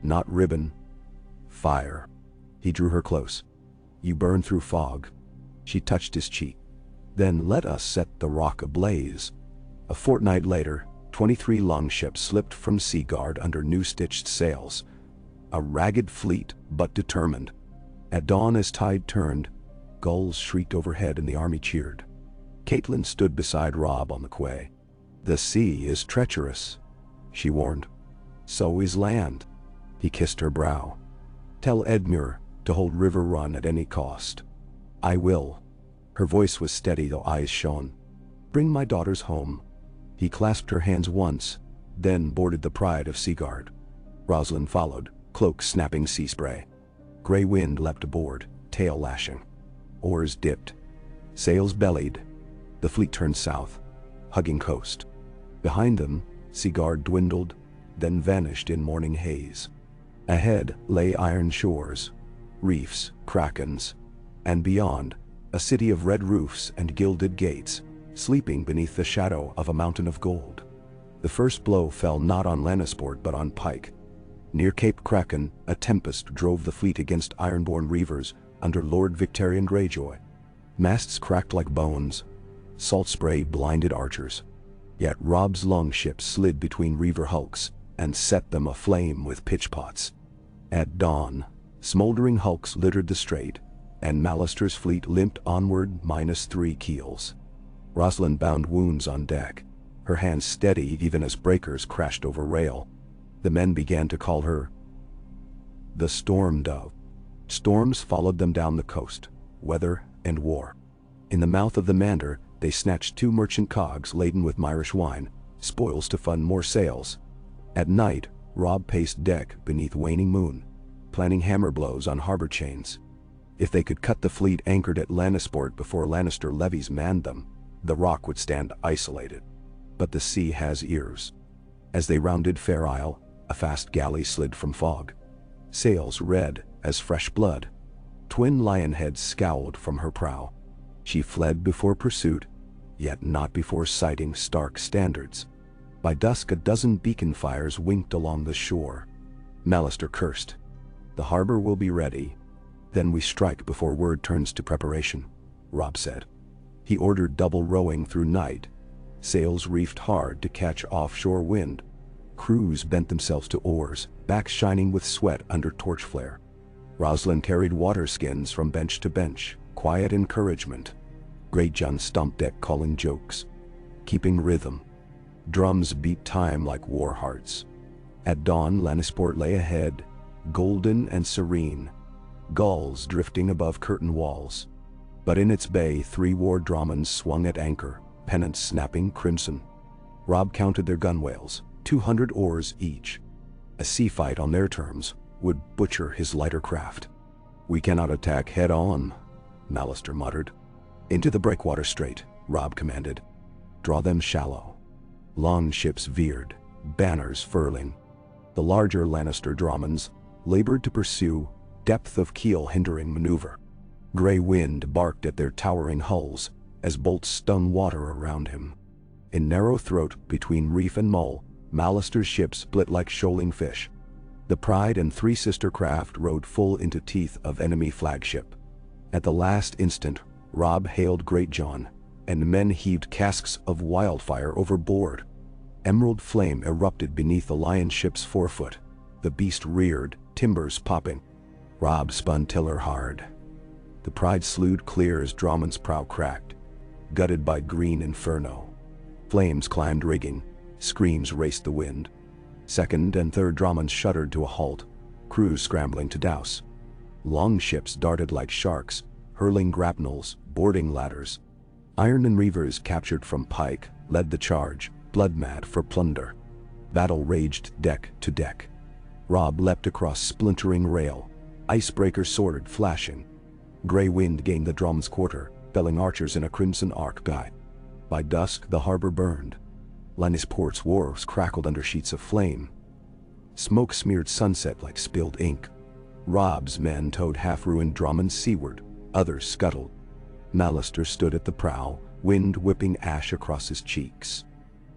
A: "Not ribbon. Fire." He drew her close. "You burn through fog." She touched his cheek. "Then let us set the rock ablaze." A fortnight later, 23 longships slipped from Seaguard under new-stitched sails. A ragged fleet, but determined. At dawn as tide turned, gulls shrieked overhead and the army cheered. Catelyn stood beside Robb on the quay. "The sea is treacherous," she warned. "So is land." He kissed her brow. "Tell Edmure to hold River Run at any cost." "I will." Her voice was steady though eyes shone. "Bring my daughters home." He clasped her hands once, then boarded the Pride of Seaguard. Roslin followed, cloak snapping sea spray. Grey wind leapt aboard, tail lashing. Oars dipped. Sails bellied. The fleet turned south, hugging coast. Behind them, Seaguard dwindled, then vanished in morning haze. Ahead lay iron shores, reefs, krakens, and beyond, a city of red roofs and gilded gates, sleeping beneath the shadow of a mountain of gold. The first blow fell not on Lannisport but on Pike. Near Cape Kraken, a tempest drove the fleet against ironborn reavers under Lord Victarion Greyjoy. Masts cracked like bones. Salt spray blinded archers. Yet Robb's longships slid between reaver hulks and set them aflame with pitchpots. At dawn, smoldering hulks littered the strait, and Mallister's fleet limped onward -3 keels. Roslin bound wounds on deck, her hands steady even as breakers crashed over rail. The men began to call her the Storm Dove. Storms followed them down the coast, weather and war. In the mouth of the Mander, they snatched 2 merchant cogs laden with Myrish wine, spoils to fund more sails. At night, Robb paced deck beneath waning moon, planning hammer blows on harbor chains. If they could cut the fleet anchored at Lannisport before Lannister levies manned them, the rock would stand isolated. But the sea has ears. As they rounded Fair Isle, a fast galley slid from fog. Sails red as fresh blood. Twin lion heads scowled from her prow. She fled before pursuit, yet not before sighting Stark standards. By dusk a dozen beacon fires winked along the shore. Mallister cursed. "The harbor will be ready. Then we strike before word turns to preparation," Robb said. He ordered double rowing through night. Sails reefed hard to catch offshore wind. Crews bent themselves to oars, backs shining with sweat under torch flare. Roslin carried water skins from bench to bench, quiet encouragement. Greyjohn stomped deck calling jokes, keeping rhythm. Drums beat time like war hearts. At dawn, Lannisport lay ahead, golden and serene, gulls drifting above curtain walls. But in its bay 3 war dramans swung at anchor, pennants snapping crimson. Robb counted their gunwales, 200 oars each. A sea fight on their terms would butcher his lighter craft. "We cannot attack head-on," Mallister muttered. "Into the breakwater straight," Robb commanded. "Draw them shallow." Longships veered, banners furling. The larger Lannister dramans labored to pursue, depth of keel hindering maneuver. Gray wind barked at their towering hulls as bolts stung water around him. In narrow throat between reef and mull, Mallister's ship split like shoaling fish. The Pride and three sister craft rode full into teeth of enemy flagship. At the last instant, Robb hailed Greatjon, and men heaved casks of wildfire overboard. Emerald flame erupted beneath the lion ship's forefoot. The beast reared, timbers popping. Robb spun tiller hard. The Pride slewed clear as Draman's prow cracked, gutted by green inferno. Flames climbed rigging, screams raced the wind. Second and third Dramans shuddered to a halt, crews scrambling to douse. Longships darted like sharks, hurling grapnels, boarding ladders. Iron and reavers captured from pike led the charge, blood-mad for plunder. Battle raged deck to deck. Robb leapt across splintering rail, icebreaker sword flashing. Gray wind gained the drum's quarter, felling archers in a crimson arc guy. By dusk the harbor burned. Lannisport's wharves crackled under sheets of flame. Smoke smeared sunset like spilled ink. Robb's men towed half-ruined Dramans seaward, others scuttled. Mallister stood at the prow, wind whipping ash across his cheeks.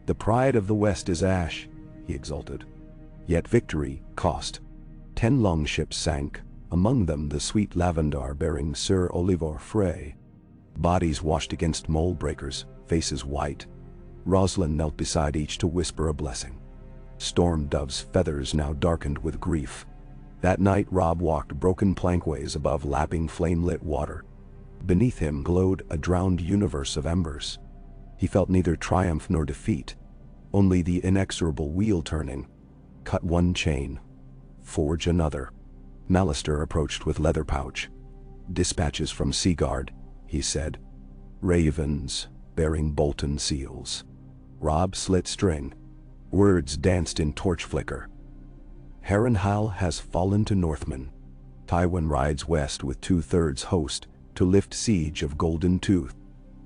A: "The pride of the West is ash," he exulted. Yet victory cost. 10 longships sank, among them the sweet Lavendar bearing Sir Olivor Frey. Bodies washed against mole breakers, faces white. Roslin knelt beside each to whisper a blessing. Storm Dove's feathers now darkened with grief. That night Robb walked broken plankways above lapping flame-lit water. Beneath him glowed a drowned universe of embers. He felt neither triumph nor defeat, only the inexorable wheel turning. Cut one chain, forge another. Mallister approached with leather pouch. "Dispatches from Seaguard," he said. "Ravens, bearing Bolton seals." Robb slit string. Words danced in torch flicker. "Harrenhal has fallen to Northmen. Tywin rides west with 2/3 host to lift siege of Golden Tooth.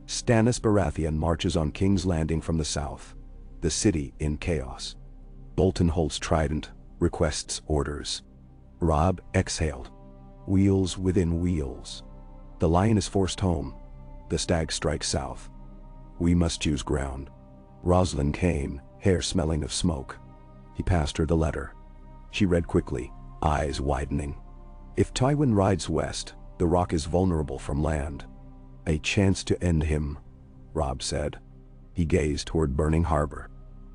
A: Stannis Baratheon marches on King's Landing from the south. The city in chaos. Bolton holds trident, requests orders." Robb exhaled. Wheels within wheels. The lion is forced home. The stag strikes south. We must choose ground. Roslin came, hair smelling of smoke. He passed her the letter. She read quickly, eyes widening. "If Tywin rides west, the rock is vulnerable from land." "A chance to end him," Robb said. He gazed toward burning harbor.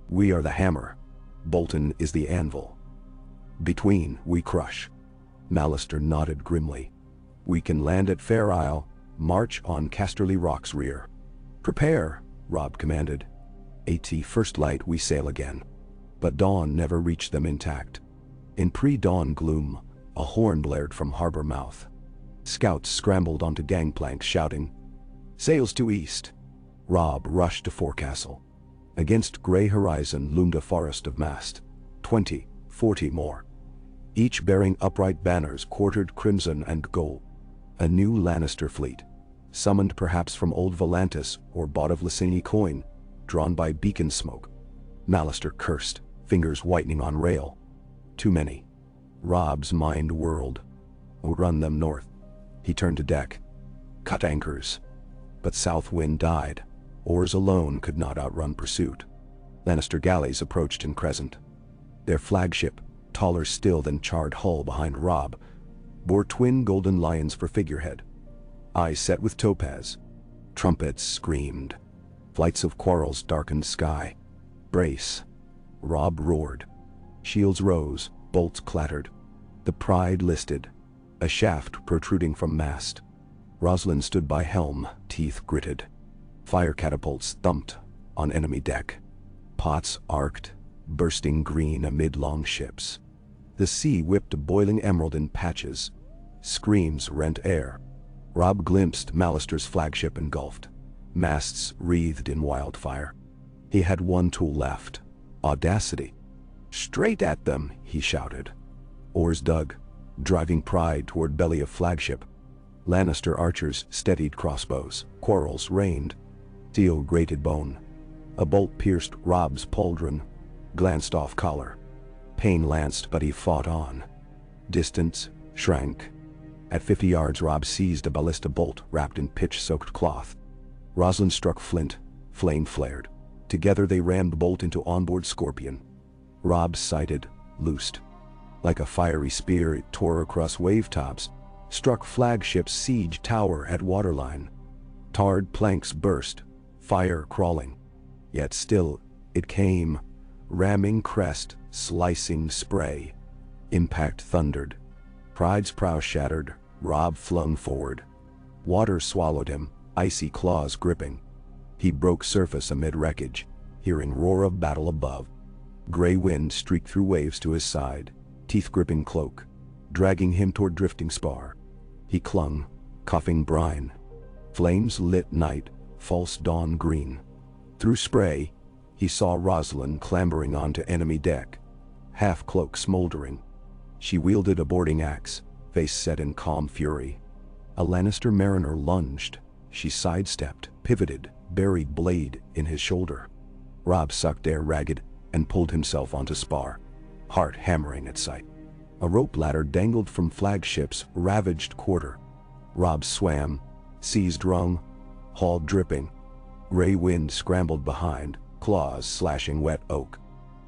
A: "We are the hammer. Bolton is the anvil. Between, we crush." Mallister nodded grimly. "We can land at Fair Isle, march on Casterly Rock's rear." "Prepare," Robb commanded. "At first light we sail again." But dawn never reached them intact. In pre-dawn gloom, a horn blared from harbor mouth. Scouts scrambled onto gangplanks shouting, "Sails to east!" Robb rushed to forecastle. Against gray horizon loomed a forest of mast, 20, 40 more. Each bearing upright banners quartered crimson and gold. A new Lannister fleet, summoned perhaps from old Volantis or bought of Lysini coin, drawn by beacon smoke. Mallister cursed, fingers whitening on rail. Too many. Robb's mind whirled. Run them north. He turned to deck. Cut anchors. But south wind died. Oars alone could not outrun pursuit. Lannister galleys approached in crescent. Their flagship, taller still than charred hull behind Robb, bore twin golden lions for figurehead. Eyes set with topaz. Trumpets screamed. Flights of quarrels darkened sky. "Brace!" Robb roared. Shields rose, bolts clattered. The Pride listed, a shaft protruding from mast. Roslin stood by helm, teeth gritted. Fire catapults thumped on enemy deck. Pots arced, bursting green amid longships. The sea whipped a boiling emerald in patches. Screams rent air. Robb glimpsed Mallister's flagship engulfed. Masts wreathed in wildfire. He had one tool left: audacity. "Straight at them," he shouted. Oars dug, driving Pride toward belly of flagship. Lannister archers steadied crossbows, quarrels rained. Steel grated bone. A bolt pierced Robb's pauldron, glanced off collar. Pain lanced, but he fought on. Distance shrank. At 50 yards, Robb seized a ballista bolt wrapped in pitch-soaked cloth. Rosalind struck flint. Flame flared. Together they rammed the bolt into onboard Scorpion. Robb sighted, loosed. Like a fiery spear, it tore across wavetops, struck flagship's siege tower at waterline. Tarred planks burst, fire crawling. Yet still, it came, ramming crest, slicing spray. Impact thundered. Pride's prow shattered, Robb flung forward. Water swallowed him, icy claws gripping. He broke surface amid wreckage, hearing roar of battle above. Gray wind streaked through waves to his side, teeth gripping cloak, dragging him toward drifting spar. He clung, coughing brine. Flames lit night, false dawn green. Through spray, he saw Rosalind clambering onto enemy deck, half-cloak smoldering. She wielded a boarding axe, face set in calm fury. A Lannister mariner lunged. She sidestepped, pivoted, buried blade in his shoulder. Robb sucked air ragged and pulled himself onto spar, heart hammering at sight. A rope ladder dangled from flagship's ravaged quarter. Robb swam, seized rung, hauled dripping. Gray wind scrambled behind, claws slashing wet oak.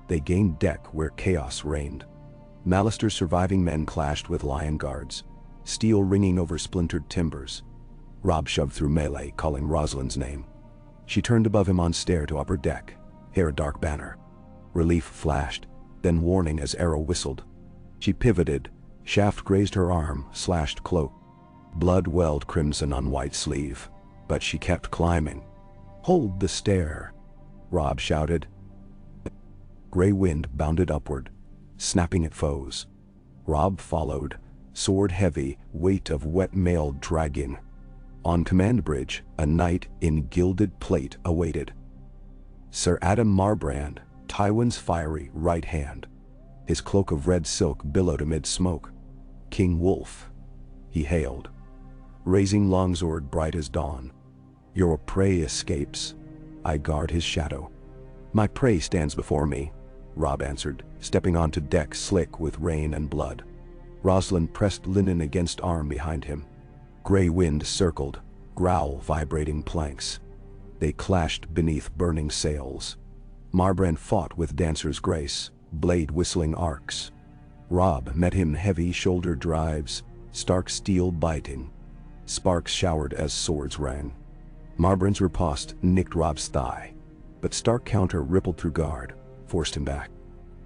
A: They gained deck where chaos reigned. Mallister's surviving men clashed with lion guards, steel ringing over splintered timbers. Robb shoved through melee, calling Rosalind's name. She turned above him on stair to upper deck, hair dark banner. Relief flashed, then warning as arrow whistled. She pivoted, shaft grazed her arm, slashed cloak. Blood welled crimson on white sleeve, but she kept climbing. "Hold the stair," Robb shouted. Gray wind bounded upward, snapping at foes. Robb followed, sword heavy, weight of wet mail dragging. On command bridge, a knight in gilded plate awaited. Sir Adam Marbrand, Tywin's fiery right hand. His cloak of red silk billowed amid smoke. "King Wolf," he hailed, raising longsword bright as dawn. "Your prey escapes. I guard his shadow." "My prey stands before me," Robb answered, stepping onto deck slick with rain and blood. Rosalind pressed linen against arm behind him. Gray wind circled, growl vibrating planks. They clashed beneath burning sails. Marbrand fought with dancer's grace, blade whistling arcs. Robb met him heavy shoulder drives, Stark steel biting. Sparks showered as swords rang. Marbrand's riposte nicked Robb's thigh, but Stark counter rippled through guard, forced him back.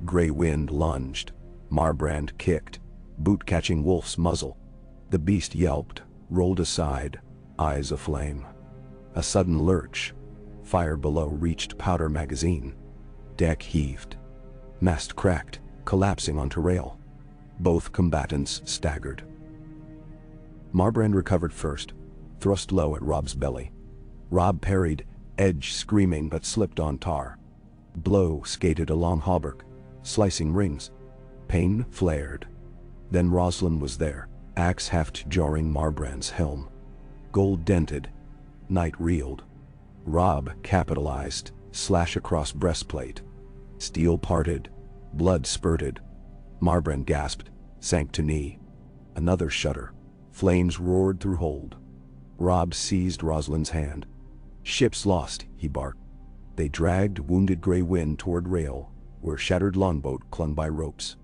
A: Gray wind lunged. Marbrand kicked, boot catching Wolf's muzzle. The beast yelped, rolled aside, eyes aflame. A sudden lurch. Fire below reached powder magazine. Deck heaved. Mast cracked, collapsing onto rail. Both combatants staggered. Marbrand recovered first, thrust low at Robb's belly. Robb parried, edge screaming but slipped on tar. Blow skated along hauberk, slicing rings. Pain flared. Then Rosalind was there, axe haft jarring Marbrand's helm. Gold dented. Knight reeled. Robb capitalized, slash across breastplate. Steel parted, blood spurted. Marbrand gasped, sank to knee. Another shudder. Flames roared through hold. Robb seized Rosalind's hand. "Ship's lost," he barked. They dragged wounded Gray Wind toward rail, where shattered longboat clung by ropes.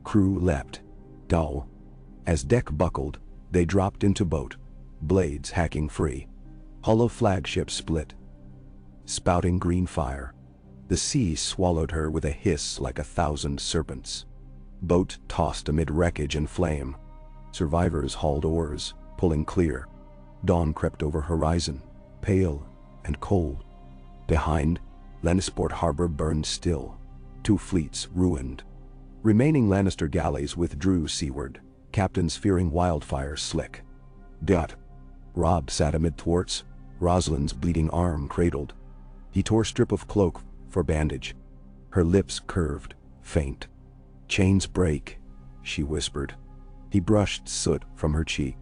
A: Crew leapt, dull. As deck buckled, they dropped into boat, blades hacking free. Hull of flagship split, spouting green fire. The sea swallowed her with a hiss like 1,000 serpents. Boat tossed amid wreckage and flame. Survivors hauled oars, pulling clear. Dawn crept over horizon, pale and cold. Behind, Lannisport harbor burned still, 2 fleets ruined. Remaining Lannister galleys withdrew seaward, captains fearing wildfire slick. Dot. Robb sat amid thwarts, Rosalind's bleeding arm cradled. He tore strip of cloak for bandage. Her lips curved, faint. "Chains break," she whispered. He brushed soot from her cheek.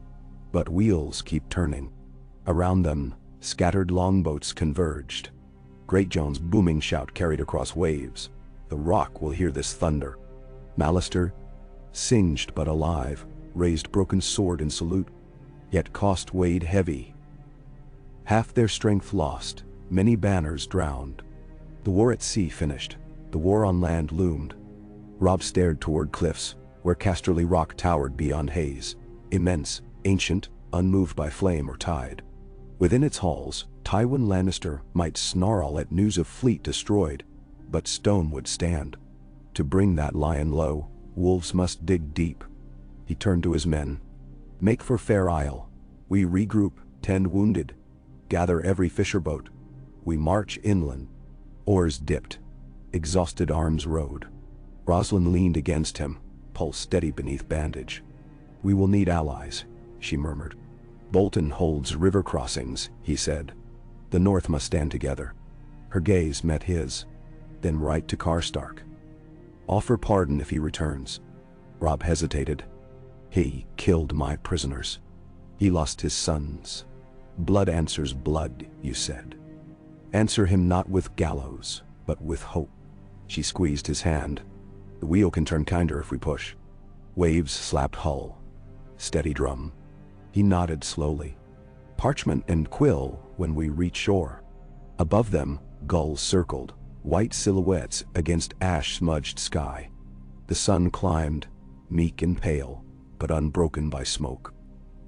A: "But wheels keep turning." Around them, scattered longboats converged. Greatjohn's booming shout carried across waves. "The Rock will hear this thunder." Mallister, singed but alive, raised broken sword in salute, yet cost weighed heavy. Half their strength lost, many banners drowned. The war at sea finished, the war on land loomed. Robb stared toward cliffs, where Casterly Rock towered beyond haze, immense, ancient, unmoved by flame or tide. Within its halls, Tywin Lannister might snarl at news of fleet destroyed, but stone would stand. To bring that lion low, wolves must dig deep. He turned to his men. "Make for Fair Isle. We regroup, tend wounded. Gather every fisher boat. We march inland." Oars dipped. Exhausted arms rode. Rosalind leaned against him, pulse steady beneath bandage. "We will need allies," she murmured. "Bolton holds river crossings," he said. "The North must stand together." Her gaze met his. "Then write to Karstark. Offer pardon if he returns." Robb hesitated. "He killed my prisoners. He lost his sons. Blood answers blood, you said. Answer him not with gallows, but with hope." She squeezed his hand. "The wheel can turn kinder if we push." Waves slapped hull. Steady drum. He nodded slowly. "Parchment and quill when we reach shore." Above them, gulls circled, white silhouettes against ash-smudged sky. The sun climbed, meek and pale, but unbroken by smoke.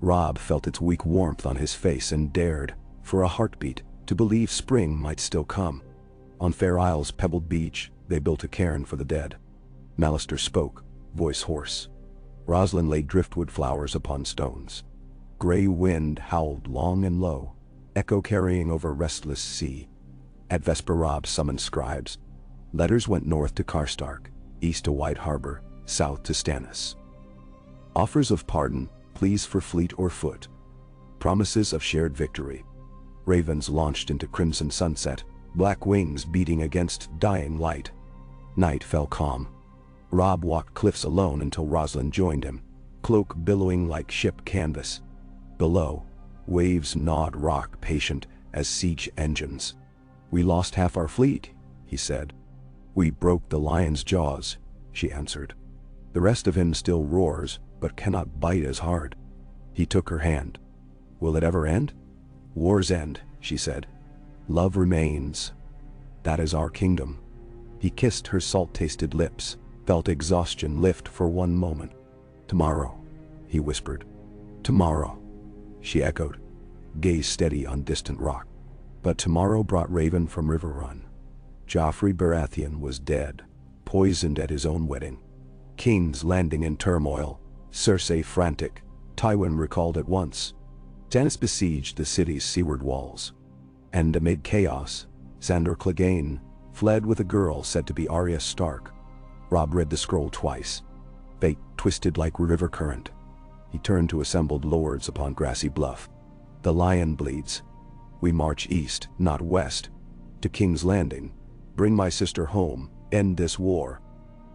A: Robb felt its weak warmth on his face and dared, for a heartbeat, to believe spring might still come. On Fair Isle's pebbled beach, they built a cairn for the dead. Mallister spoke, voice hoarse. Rosalind laid driftwood flowers upon stones. Gray wind howled long and low, echo carrying over restless sea. At vesper Robb summoned scribes. Letters went north to Karstark, east to White Harbor, south to Stannis. Offers of pardon, pleas for fleet or foot. Promises of shared victory. Ravens launched into crimson sunset, black wings beating against dying light. Night fell calm. Robb walked cliffs alone until Rosalind joined him, cloak billowing like ship canvas. Below, waves gnawed rock patient as siege engines. "We lost half our fleet," he said. "We broke the lion's jaws," she answered. "The rest of him still roars, but cannot bite as hard." He took her hand. "Will it ever end?" "Wars end," she said. "Love remains. That is our kingdom." He kissed her salt-tasted lips, felt exhaustion lift for one moment. "Tomorrow," he whispered. "Tomorrow," she echoed, gaze steady on distant rock. But tomorrow brought Raven from River Run. Joffrey Baratheon was dead, poisoned at his own wedding. King's Landing in turmoil, Cersei frantic, Tywin recalled at once. Stannis besieged the city's seaward walls. And amid chaos, Sandor Clegane fled with a girl said to be Arya Stark. Robb read the scroll twice. Fate twisted like river current. He turned to assembled lords upon grassy bluff. "The lion bleeds. We march east, not west. To King's Landing. Bring my sister home. End this war."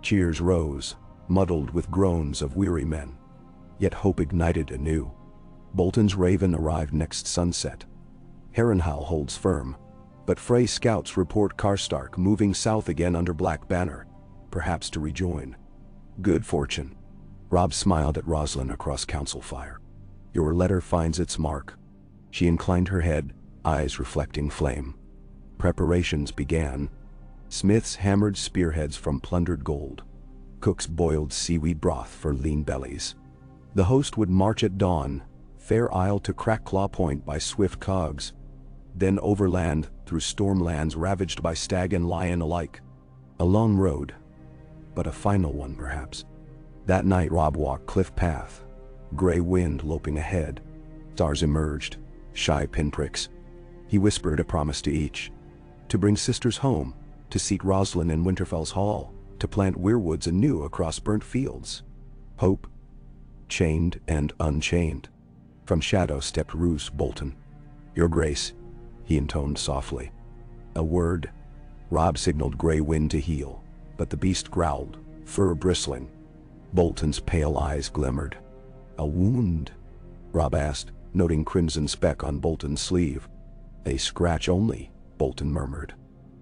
A: Cheers rose, muddled with groans of weary men. Yet hope ignited anew. Bolton's Raven arrived next sunset. Harrenhal holds firm, but Frey scouts report Karstark moving south again under Black Banner, perhaps to rejoin. Good fortune. Robb smiled at Rosalind across council fire. "Your letter finds its mark." She inclined her head, eyes reflecting flame. Preparations began. Smiths hammered spearheads from plundered gold. Cooks boiled seaweed broth for lean bellies. The host would march at dawn, Fair Isle to Crackclaw Point by swift cogs, then overland through stormlands ravaged by stag and lion alike. A long road, but a final one perhaps. That night Robb walked cliff path, gray wind loping ahead. Stars emerged, shy pinpricks. He whispered a promise to each. To bring sisters home, to seat Rosalind in Winterfell's hall, to plant weirwoods anew across burnt fields. Hope, chained and unchained. From shadow stepped Roose Bolton. "Your Grace," he intoned softly. A word. Robb signaled Grey Wind to heel. but the beast growled, fur bristling. Bolton's pale eyes glimmered. "A wound?" Robb asked, noting crimson speck on Bolton's sleeve. "A scratch only," Bolton murmured.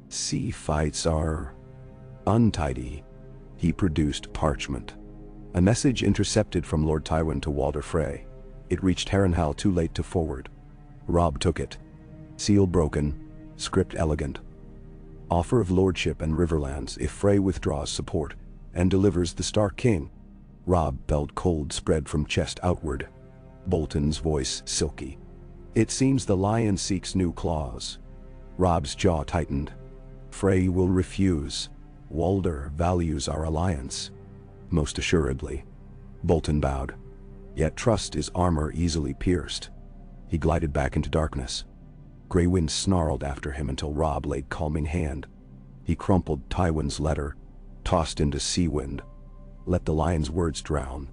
A: "Sea fights are untidy." He produced parchment. A message intercepted from Lord Tywin to Walder Frey. It reached Harrenhal too late to forward. Robb took it. Seal broken, script elegant. Offer of lordship and riverlands if Frey withdraws support and delivers the Stark King. Robb felt cold spread from chest outward. Bolton's voice silky. "It seems the lion seeks new claws." Robb's jaw tightened. "Frey will refuse. Walder values our alliance." "Most assuredly." Bolton bowed. "Yet trust is armor easily pierced." He glided back into darkness. Grey wind snarled after him until Robb laid calming hand. He crumpled Tywin's letter, tossed into sea wind. Let the lion's words drown.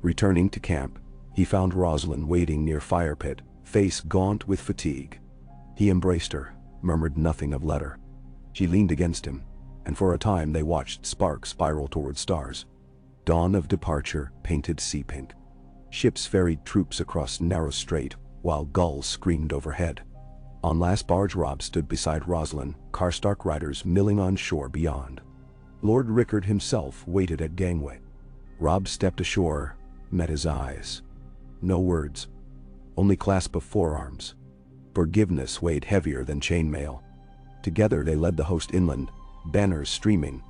A: Returning to camp, he found Rosalind waiting near fire pit, face gaunt with fatigue. He embraced her, murmured nothing of letter. She leaned against him, and for a time they watched sparks spiral toward stars. Dawn of departure painted sea pink. Ships ferried troops across narrow strait, while gulls screamed overhead. On last barge Robb stood beside Rosalind, Karstark riders milling on shore beyond. Lord Rickard himself waited at gangway. Robb stepped ashore, met his eyes. No words, only clasp of forearms. Forgiveness weighed heavier than chainmail. Together they led the host inland, banners streaming.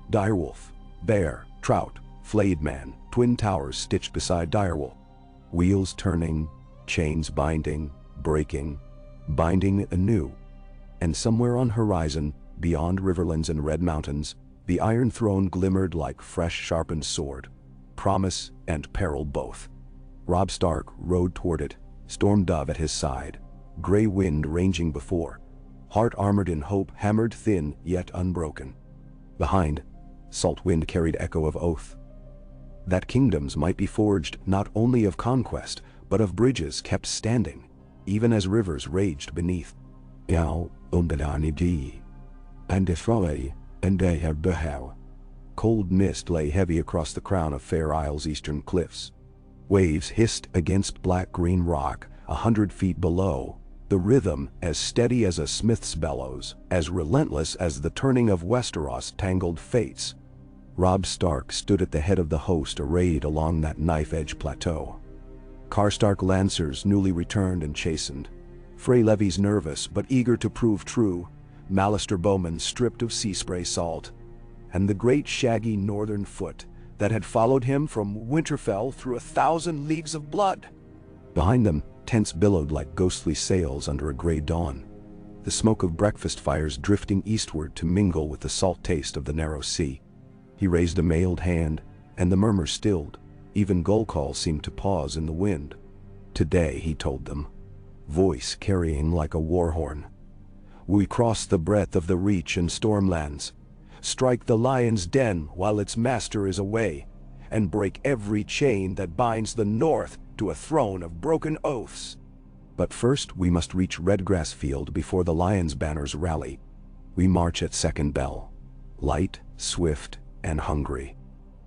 A: Direwolf, bear, trout, flayed man, twin towers stitched beside direwolf. Wheels turning, chains binding, breaking, binding anew. And somewhere on horizon, beyond riverlands and red mountains, the Iron Throne glimmered like fresh sharpened sword. Promise and peril both. Robb Stark rode toward it, storm dove at his side, gray wind ranging before, heart armored in hope hammered thin yet unbroken. Behind, salt wind carried echo of oath. That kingdoms might be forged not only of conquest, but of bridges kept standing, even as rivers raged beneath. "Now, Umbelanidi, and Frey, and they have behel." Cold mist lay heavy across the crown of Fair Isle's eastern cliffs. Waves hissed against black-green rock 100 feet below, the rhythm as steady as a smith's bellows, as relentless as the turning of Westeros' tangled fates. Robb Stark stood at the head of the host arrayed along that knife-edge plateau. Karstark lancers newly returned and chastened. Frey levies nervous but eager to prove true. Mallister bowmen stripped of sea spray salt. And the great shaggy northern foot that had followed him from Winterfell through 1,000 leagues of blood. Behind them, tents billowed like ghostly sails under a gray dawn. The smoke of breakfast fires drifting eastward to mingle with the salt taste of the narrow sea. He raised a mailed hand, and the murmur stilled. Even gull calls seemed to pause in the wind. "Today," he told them, voice carrying like a war horn, "we cross the breadth of the Reach and Stormlands, strike the lion's den while its master is away, and break every chain that binds the North to a throne of broken oaths. But first we must reach Redgrass Field before the lion's banners rally. We march at second bell, light, swift, and hungry.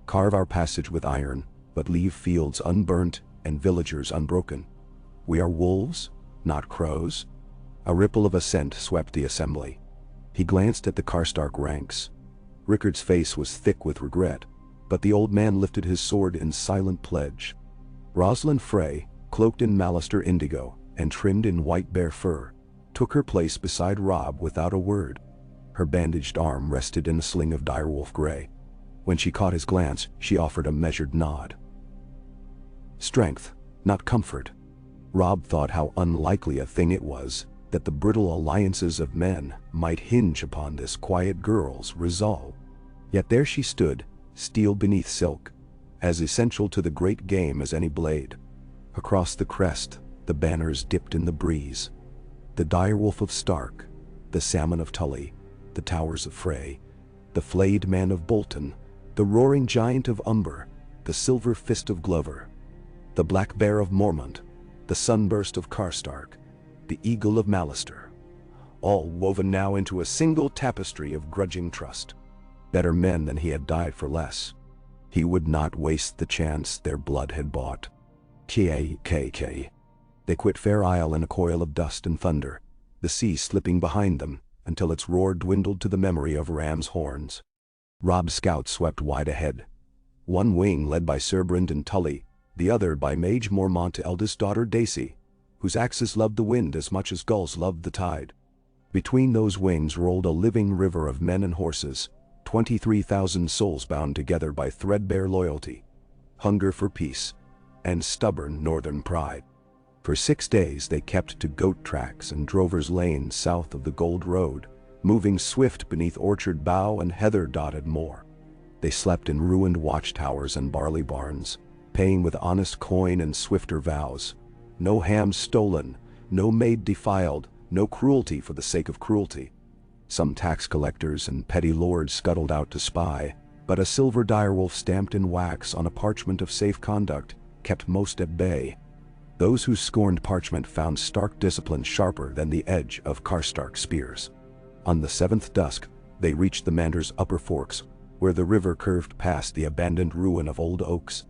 A: Carve our passage with iron, but leave fields unburnt and villagers unbroken. We are wolves, not crows." A ripple of assent swept the assembly. He glanced at the Karstark ranks. Rickard's face was thick with regret, but the old man lifted his sword in silent pledge. Rosalind Frey, cloaked in Mallister indigo and trimmed in white bear fur, took her place beside Robb without a word. Her bandaged arm rested in a sling of direwolf gray. When she caught his glance, she offered a measured nod. Strength, not comfort. Robb thought how unlikely a thing it was that the brittle alliances of men might hinge upon this quiet girl's resolve. Yet there she stood, steel beneath silk, as essential to the great game as any blade. Across the crest, the banners dipped in the breeze. The direwolf of Stark, the salmon of Tully, the towers of Frey, the flayed man of Bolton, the roaring giant of Umber, the silver fist of Glover, the black bear of Mormont, the sunburst of Karstark, the eagle of Mallister, all woven now into a single tapestry of grudging trust. Better men than he had died for less. He would not waste the chance their blood had bought. K. They quit Fair Isle in a coil of dust and thunder, the sea slipping behind them until its roar dwindled to the memory of ram's horns. Robb's scouts swept wide ahead. One wing led by Sir Brynden Tully, the other by Mage Mormont's eldest daughter Daisy, whose axes loved the wind as much as gulls loved the tide. Between those wings rolled a living river of men and horses, 23,000 souls bound together by threadbare loyalty, hunger for peace, and stubborn northern pride. For 6 days they kept to goat tracks and drovers' lanes south of the Gold Road, moving swift beneath orchard bough and heather-dotted moor. They slept in ruined watchtowers and barley barns, paying with honest coin and swifter vows. No ham stolen, no maid defiled, no cruelty for the sake of cruelty. Some tax collectors and petty lords scuttled out to spy, but a silver direwolf stamped in wax on a parchment of safe conduct kept most at bay. Those who scorned parchment found stark discipline sharper than the edge of Karstark's spears. On the 7th dusk, they reached the Mander's upper forks, where the river curved past the abandoned ruin of old oaks,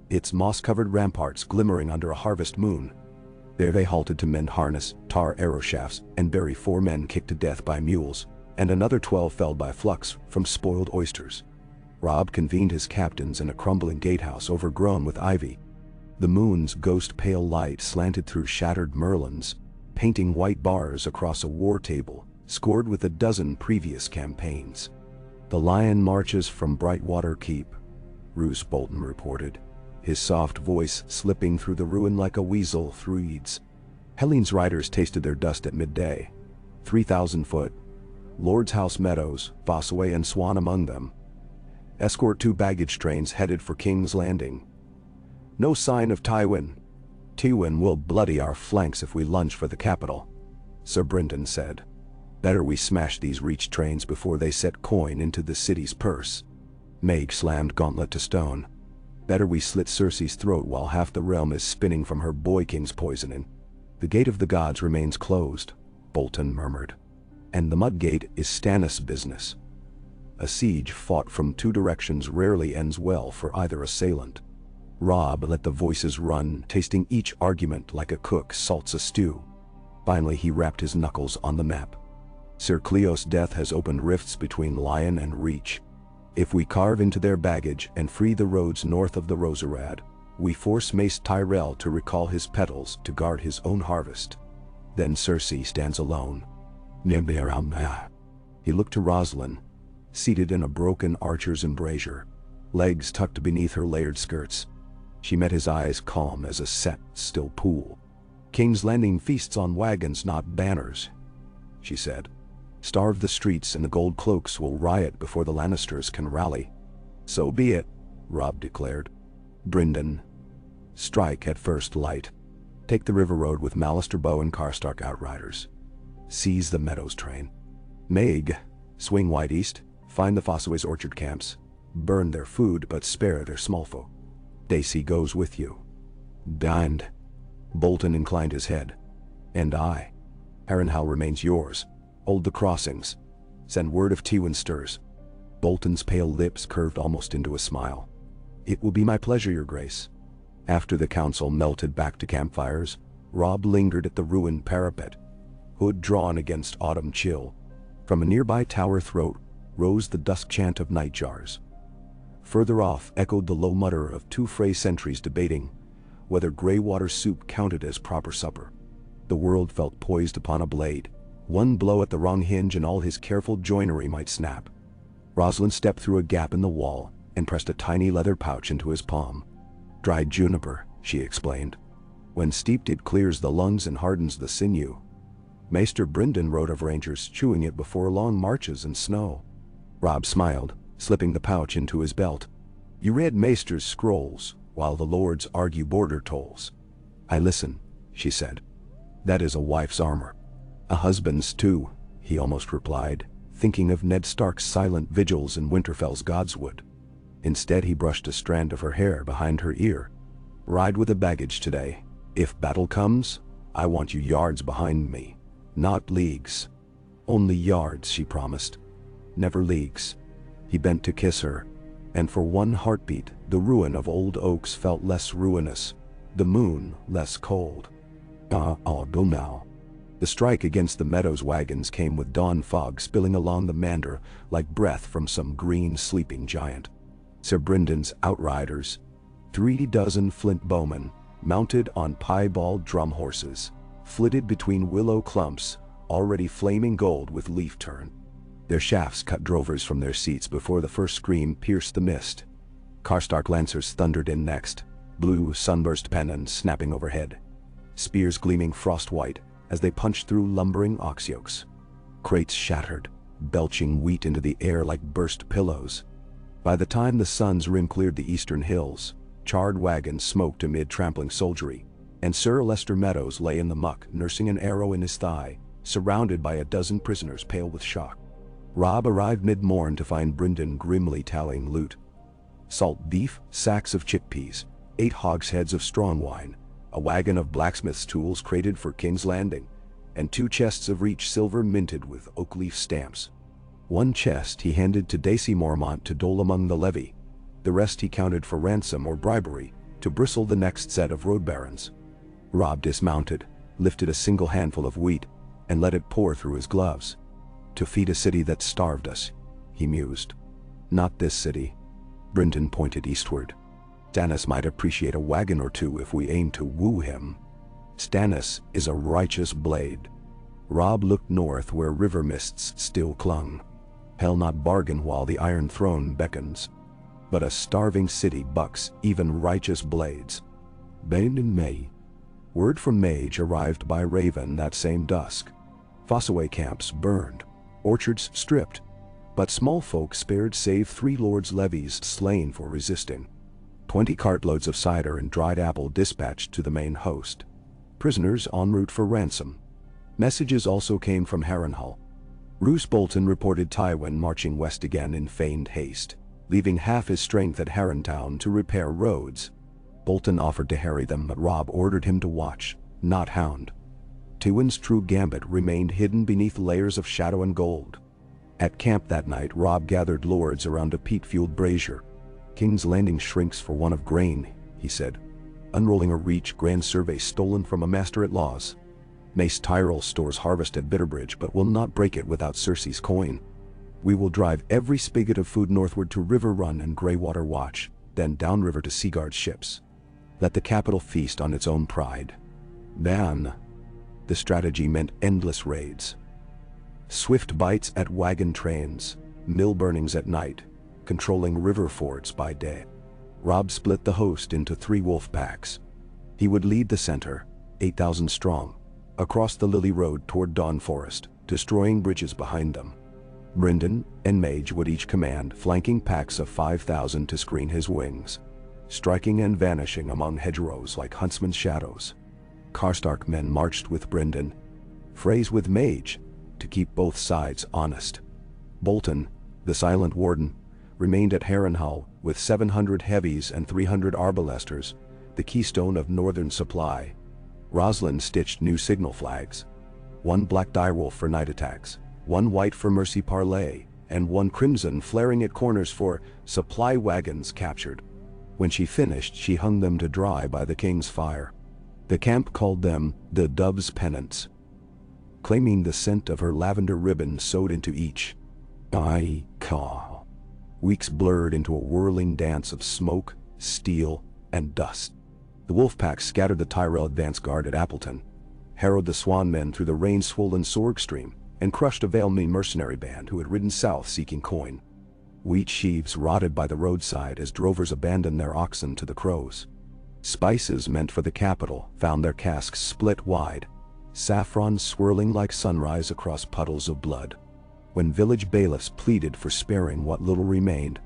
A: its moss-covered ramparts glimmering under a harvest moon. There they halted to mend harness, tar arrow shafts, and bury 4 men kicked to death by mules, and another 12 felled by flux from spoiled oysters. Robb convened his captains in a crumbling gatehouse overgrown with ivy. The moon's ghost-pale light slanted through shattered merlons, painting white bars across a war table scored with a dozen previous campaigns. "The Lion marches from Brightwater Keep," Roose Bolton reported, his soft voice slipping through the ruin like a weasel through reeds. Helene's riders tasted their dust at midday. 3,000 foot. Lord's House Meadows, Fossaway and Swan among them. Escort 2 baggage trains headed for King's Landing. No sign of Tywin. Tywin will bloody our flanks if we lunge for the capital, Sir Brynden said. Better we smash these reach trains before they set coin into the city's purse. Meg slammed gauntlet to stone. Better we slit Cersei's throat while half the realm is spinning from her boy king's poisoning. The gate of the gods remains closed, Bolton murmured. And the Mudgate is Stannis' business. A siege fought from 2 directions rarely ends well for either assailant. Robb let the voices run, tasting each argument like a cook salts a stew. Finally he rapped his knuckles on the map. Sir Cleo's death has opened rifts between Lion and Reach. If we carve into their baggage and free the roads north of the Roserad, we force Mace Tyrell to recall his petals to guard his own harvest. Then Cersei stands alone. He looked to Rosalind, seated in a broken archer's embrasure, legs tucked beneath her layered skirts. She met his eyes calm as a set, still pool. "King's Landing feasts on wagons, not banners," she said. "Starve the streets and the gold cloaks will riot before the Lannisters can rally." "So be it," Robb declared. "Brynden, strike at first light. Take the river road with Mallister Bow and Karstark outriders. Seize the Meadows train. Meg, swing wide east, find the Fossaway's orchard camps. Burn their food but spare their small folk. Daisy goes with you." "Dined." Bolton inclined his head. "And I. Harrenhal remains yours. Hold the crossings. Send word if Tywin stirs." Bolton's pale lips curved almost into a smile. "It will be my pleasure, Your Grace." After the council melted back to campfires, Robb lingered at the ruined parapet, hood drawn against autumn chill. From a nearby tower throat rose the dusk chant of nightjars. Further off echoed the low mutter of 2 Frey sentries debating whether grey-water soup counted as proper supper. The world felt poised upon a blade. One blow at the wrong hinge and all his careful joinery might snap. Rosalind stepped through a gap in the wall and pressed a tiny leather pouch into his palm. "Dried juniper," she explained. "When steeped it clears the lungs and hardens the sinew." Maester Brynden wrote of rangers chewing it before long marches in snow. Robb smiled, slipping the pouch into his belt. "You read Maester's scrolls, while the lords argue border tolls." "I listen," she said. "That is a wife's armor." "A husband's too," he almost replied, thinking of Ned Stark's silent vigils in Winterfell's Godswood. Instead he brushed a strand of her hair behind her ear. "Ride with the baggage today. If battle comes, I want you yards behind me, not leagues." "Only yards," she promised. "Never leagues." He bent to kiss her, and for one heartbeat, the ruin of old oaks felt less ruinous, the moon less cold. I'll go now. The strike against the meadows wagons came with dawn fog spilling along the mander like breath from some green sleeping giant. Sir Bryndon's outriders, 36 flint bowmen, mounted on piebald drum horses, flitted between willow clumps, already flaming gold with leaf turn. Their shafts cut drovers from their seats before the first scream pierced the mist. Karstark lancers thundered in next, blue sunburst pennons snapping overhead, spears gleaming frost-white as they punched through lumbering ox yokes. Crates shattered, belching wheat into the air like burst pillows. By the time the sun's rim cleared the eastern hills, charred wagons smoked amid trampling soldiery, and Sir Leicester Meadows lay in the muck nursing an arrow in his thigh, surrounded by a dozen prisoners pale with shock. Robb arrived mid-morn to find Bryndon grimly tallying loot. Salt beef, sacks of chickpeas, 8 hogsheads of strong wine, a wagon of blacksmith's tools crated for King's Landing, and 2 chests of reach silver minted with oak leaf stamps. One chest he handed to Dacy Mormont to dole among the levy. The rest he counted for ransom or bribery, to bristle the next set of road barons. Robb dismounted, lifted a single handful of wheat, and let it pour through his gloves. To feed a city that starved us, he mused. Not this city. Bryndon pointed eastward. Stannis might appreciate a wagon or 2 if we aim to woo him. Stannis is a righteous blade. Robb looked north where river mists still clung. Hell not bargain while the Iron Throne beckons. But a starving city bucks even righteous blades. Bane in May. Word from Mage arrived by Raven that same dusk. Fossaway camps burned, orchards stripped, but small folk spared save 3 lords' levies slain for resisting. 20 cartloads of cider and dried apple dispatched to the main host. Prisoners en route for ransom. Messages also came from Harrenhal. Roose Bolton reported Tywin marching west again in feigned haste, leaving half his strength at Harrentown to repair roads. Bolton offered to harry them, but Robb ordered him to watch, not hound. Tywin's true gambit remained hidden beneath layers of shadow and gold. At camp that night, Robb gathered lords around a peat-fueled brazier. King's Landing shrinks for want of grain, he said, unrolling a reach grand survey stolen from a master at laws. Mace Tyrell stores harvest at Bitterbridge but will not break it without Cersei's coin. We will drive every spigot of food northward to River Run and Greywater Watch, then downriver to Seaguard's ships. Let the capital feast on its own pride. Then, the strategy meant endless raids. Swift bites at wagon trains, mill burnings at night, controlling river forts by day. Robb split the host into 3 wolf packs. He would lead the center, 8,000 strong, across the Lily Road toward Dawn Forest, destroying bridges behind them. Bryndon and Mage would each command flanking packs of 5,000 to screen his wings, striking and vanishing among hedgerows like huntsmen's shadows. Karstark men marched with Bryndon, Frey's with Mage, to keep both sides honest. Bolton, the silent warden, remained at Harrenhal with 700 heavies and 300 arbalesters, the keystone of northern supply. Rosalind stitched new signal flags. 1 black direwolf for night attacks, 1 white for mercy parley, and 1 crimson flaring at corners for supply wagons captured. When she finished, she hung them to dry by the king's fire. The camp called them the Dove's Pennants, claiming the scent of her lavender ribbon sewed into each. Weeks blurred into a whirling dance of smoke, steel, and dust. The wolfpack scattered the Tyrell advance guard at Appleton, harrowed the Swan men through the rain-swollen Sorg stream, and crushed a Valemead mercenary band who had ridden south seeking coin. Wheat sheaves rotted by the roadside as drovers abandoned their oxen to the crows. Spices meant for the capital found their casks split wide, saffron swirling like sunrise across puddles of blood. When village bailiffs pleaded for sparing what little remained,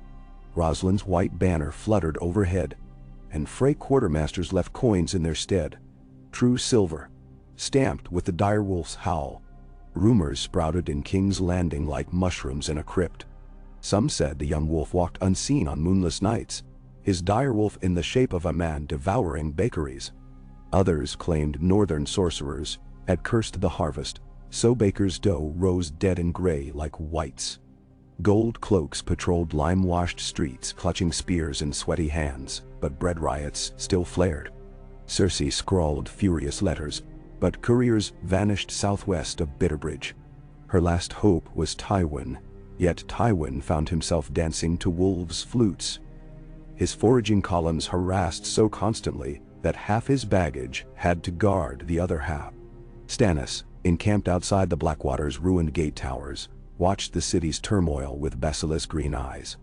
A: Rosalind's white banner fluttered overhead, and Frey quartermasters left coins in their stead, true silver, stamped with the direwolf's howl. Rumors sprouted in King's Landing like mushrooms in a crypt. Some said the young wolf walked unseen on moonless nights, his direwolf in the shape of a man devouring bakeries. Others claimed northern sorcerers had cursed the harvest, so baker's dough rose dead and gray like whites. Gold cloaks patrolled lime-washed streets, clutching spears in sweaty hands, but bread riots still flared. Cersei scrawled furious letters, but couriers vanished southwest of Bitterbridge. Her last hope was Tywin, yet Tywin found himself dancing to wolves' flutes. His foraging columns harassed so constantly that half his baggage had to guard the other half. Stannis, encamped outside the Blackwater's ruined gate towers, watched the city's turmoil with basilisk green eyes.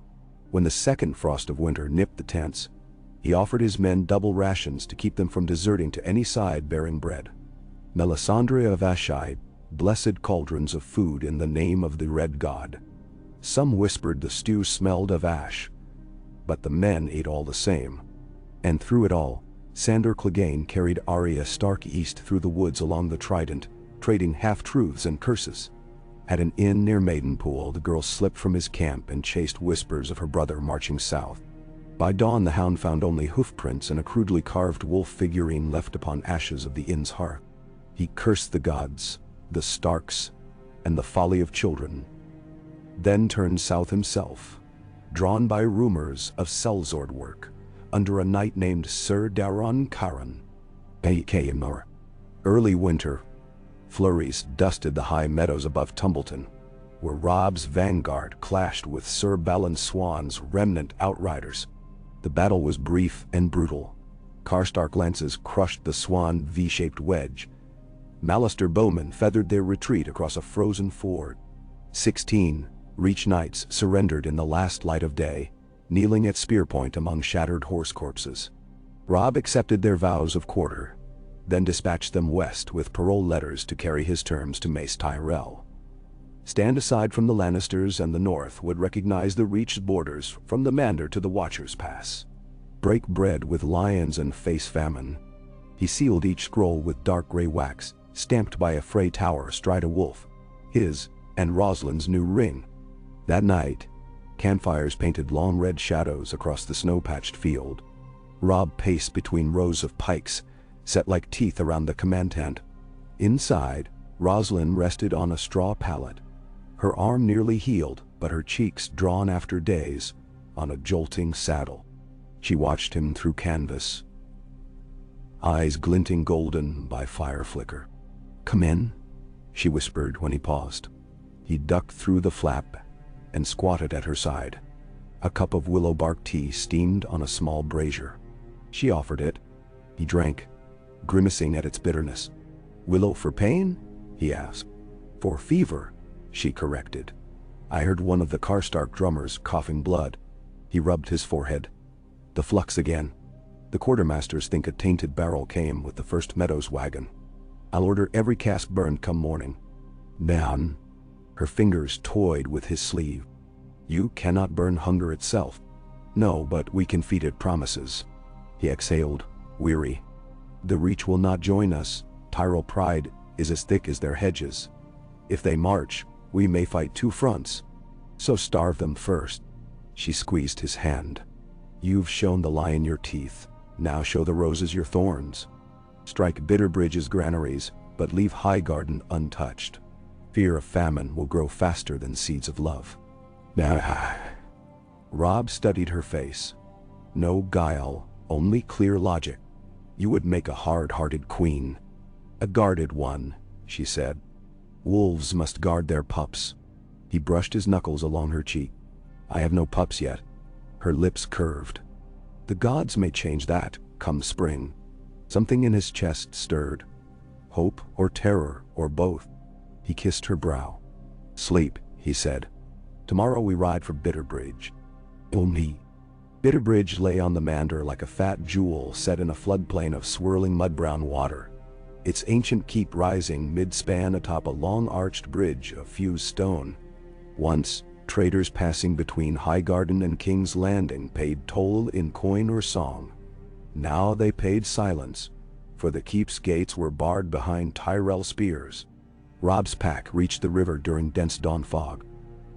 A: When the second frost of winter nipped the tents, he offered his men double rations to keep them from deserting to any side bearing bread. Melisandre of Ashai, blessed cauldrons of food in the name of the Red God. Some whispered the stew smelled of ash, but the men ate all the same. And through it all, Sandor Clegane carried Arya Stark east through the woods along the Trident, trading half-truths and curses. At an inn near Maidenpool, the girl slipped from his camp and chased whispers of her brother marching south. By dawn, the hound found only hoofprints and a crudely carved wolf figurine left upon ashes of the inn's hearth. He cursed the gods, the Starks, and the folly of children, then turned south himself, drawn by rumors of sellsword work, under a knight named Sir Daron Caron. Early winter flurries dusted the high meadows above Tumbleton, where Robb's vanguard clashed with Sir Balon Swan's remnant outriders. The battle was brief and brutal. Karstark lances crushed the Swan V-shaped wedge. Mallister bowmen feathered their retreat across a frozen ford. 16 Reach knights surrendered in the last light of day, kneeling at spear point among shattered horse corpses. Robb accepted their vows of quarter, then dispatched them west with parole letters to carry his terms to Mace Tyrell. Stand aside from the Lannisters, and the North would recognize the Reach's borders from the Mander to the Watcher's Pass. Break bread with lions and face famine. He sealed each scroll with dark gray wax, stamped by a Frey tower astride a wolf, his and Roslyn's new ring. That night, campfires painted long red shadows across the snow-patched field. Robb paced between rows of pikes, set like teeth around the command tent. Inside, Roslyn rested on a straw pallet, her arm nearly healed, but her cheeks drawn after days, on a jolting saddle. She watched him through canvas, eyes glinting golden by fire flicker. "Come in," she whispered when he paused. He ducked through the flap and squatted at her side. A cup of willow bark tea steamed on a small brazier. She offered it. He drank, grimacing at its bitterness. "Willow for pain?" he asked. "For fever," she corrected. "I heard one of the Karstark drummers coughing blood." He rubbed his forehead. "The flux again. The quartermasters think a tainted barrel came with the first Meadows wagon. I'll order every cask burned come morning." "Man." Her fingers toyed with his sleeve. "You cannot burn hunger itself." "No, but we can feed it promises." He exhaled, weary. "The Reach will not join us. Tyrell pride is as thick as their hedges. If they march, we may fight two fronts. So starve them first." She squeezed his hand. "You've shown the lie in your teeth. Now show the roses your thorns. Strike Bitterbridge's granaries, but leave Highgarden untouched. Fear of famine will grow faster than seeds of love." Robb studied her face. No guile, only clear logic. "You would make a hard-hearted queen." "A guarded one," she said. "Wolves must guard their pups." He brushed his knuckles along her cheek. "I have no pups yet." Her lips curved. "The gods may change that, come spring." Something in his chest stirred. Hope or terror or both. He kissed her brow. "Sleep," he said. "Tomorrow we ride for Bitterbridge." "Only." Bitterbridge lay on the Mander like a fat jewel set in a floodplain of swirling mud-brown water. Its ancient keep rising mid-span atop a long-arched bridge of fused stone. Once, traders passing between Highgarden and King's Landing paid toll in coin or song. Now they paid silence, for the keep's gates were barred behind Tyrell spears. Robb's pack reached the river during dense dawn fog.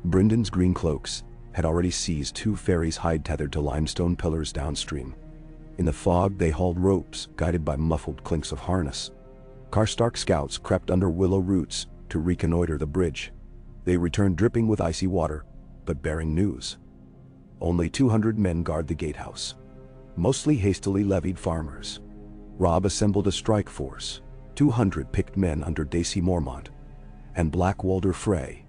A: Bryndon's green cloaks had already seized two ferries hide-tethered to limestone pillars downstream. In the fog they hauled ropes, guided by muffled clinks of harness. Karstark scouts crept under willow roots to reconnoiter the bridge. They returned dripping with icy water, but bearing news. Only 200 men guard the gatehouse, mostly hastily levied farmers. Robb assembled a strike force, 200 picked men under Dacy Mormont and Blackwalder Frey,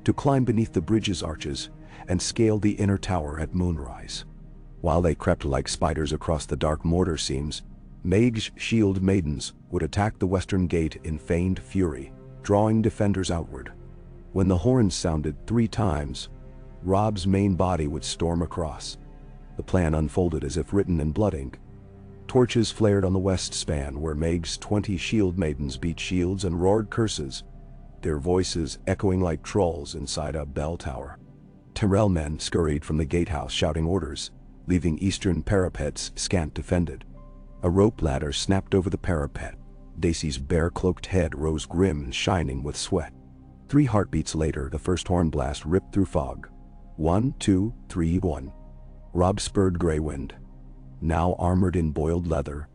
A: to climb beneath the bridge's arches and scale the inner tower at moonrise. While they crept like spiders across the dark mortar seams, Maeg's shield maidens would attack the western gate in feigned fury, drawing defenders outward. When the horns sounded 3 times, Robb's main body would storm across. The plan unfolded as if written in blood ink. Torches flared on the west span where Maeg's 20 shield maidens beat shields and roared curses, their voices echoing like trolls inside a bell tower. Tyrell men scurried from the gatehouse shouting orders, leaving eastern parapets scant defended. A rope ladder snapped over the parapet. Dacy's bare-cloaked head rose grim and shining with sweat. 3 heartbeats later, the first horn blast ripped through fog. 1, 2, 3, 1. Robb spurred Greywind, now armored in boiled leather,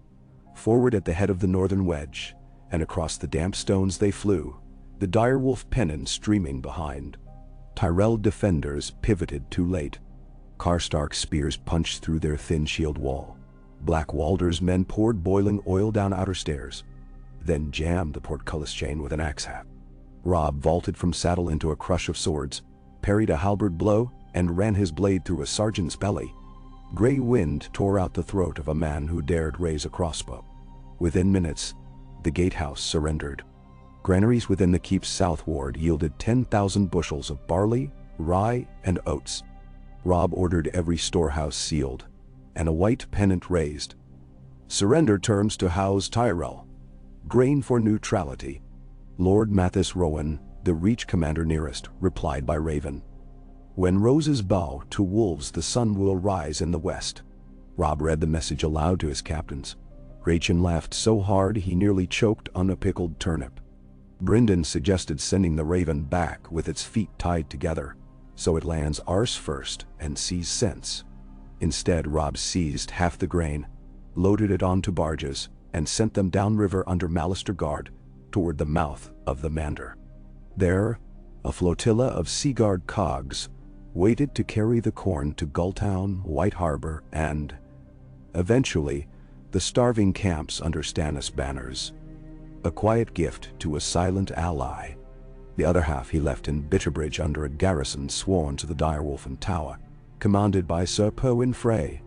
A: forward at the head of the northern wedge, and across the damp stones they flew, the direwolf pennon streaming behind. Tyrell defenders pivoted too late. Karstark's spears punched through their thin shield wall. Blackwalder's men poured boiling oil down outer stairs, then jammed the portcullis chain with an axe haft. Robb vaulted from saddle into a crush of swords, parried a halberd blow, and ran his blade through a sergeant's belly. Grey wind tore out the throat of a man who dared raise a crossbow. Within minutes, the gatehouse surrendered. Granaries within the keep's south ward yielded 10,000 bushels of barley, rye, and oats. Robb ordered every storehouse sealed, and a white pennant raised. Surrender terms to house Tyrell. Grain for neutrality. Lord Mathis Rowan, the Reach commander nearest, replied by raven. When roses bow to wolves, the sun will rise in the west. Robb read the message aloud to his captains. Rachin laughed so hard he nearly choked on a pickled turnip. Brynden suggested sending the raven back with its feet tied together, so it lands arse first and sees sense. Instead, Robb seized half the grain, loaded it onto barges, and sent them downriver under Mallister Guard toward the mouth of the Mander. There, a flotilla of Seaguard cogs waited to carry the corn to Gulltown, White Harbor, and, eventually, the starving camps under Stannis banners. A quiet gift to a silent ally. The other half he left in Bitterbridge under a garrison sworn to the direwolf and Tower, commanded by Sir Perwyn Frey.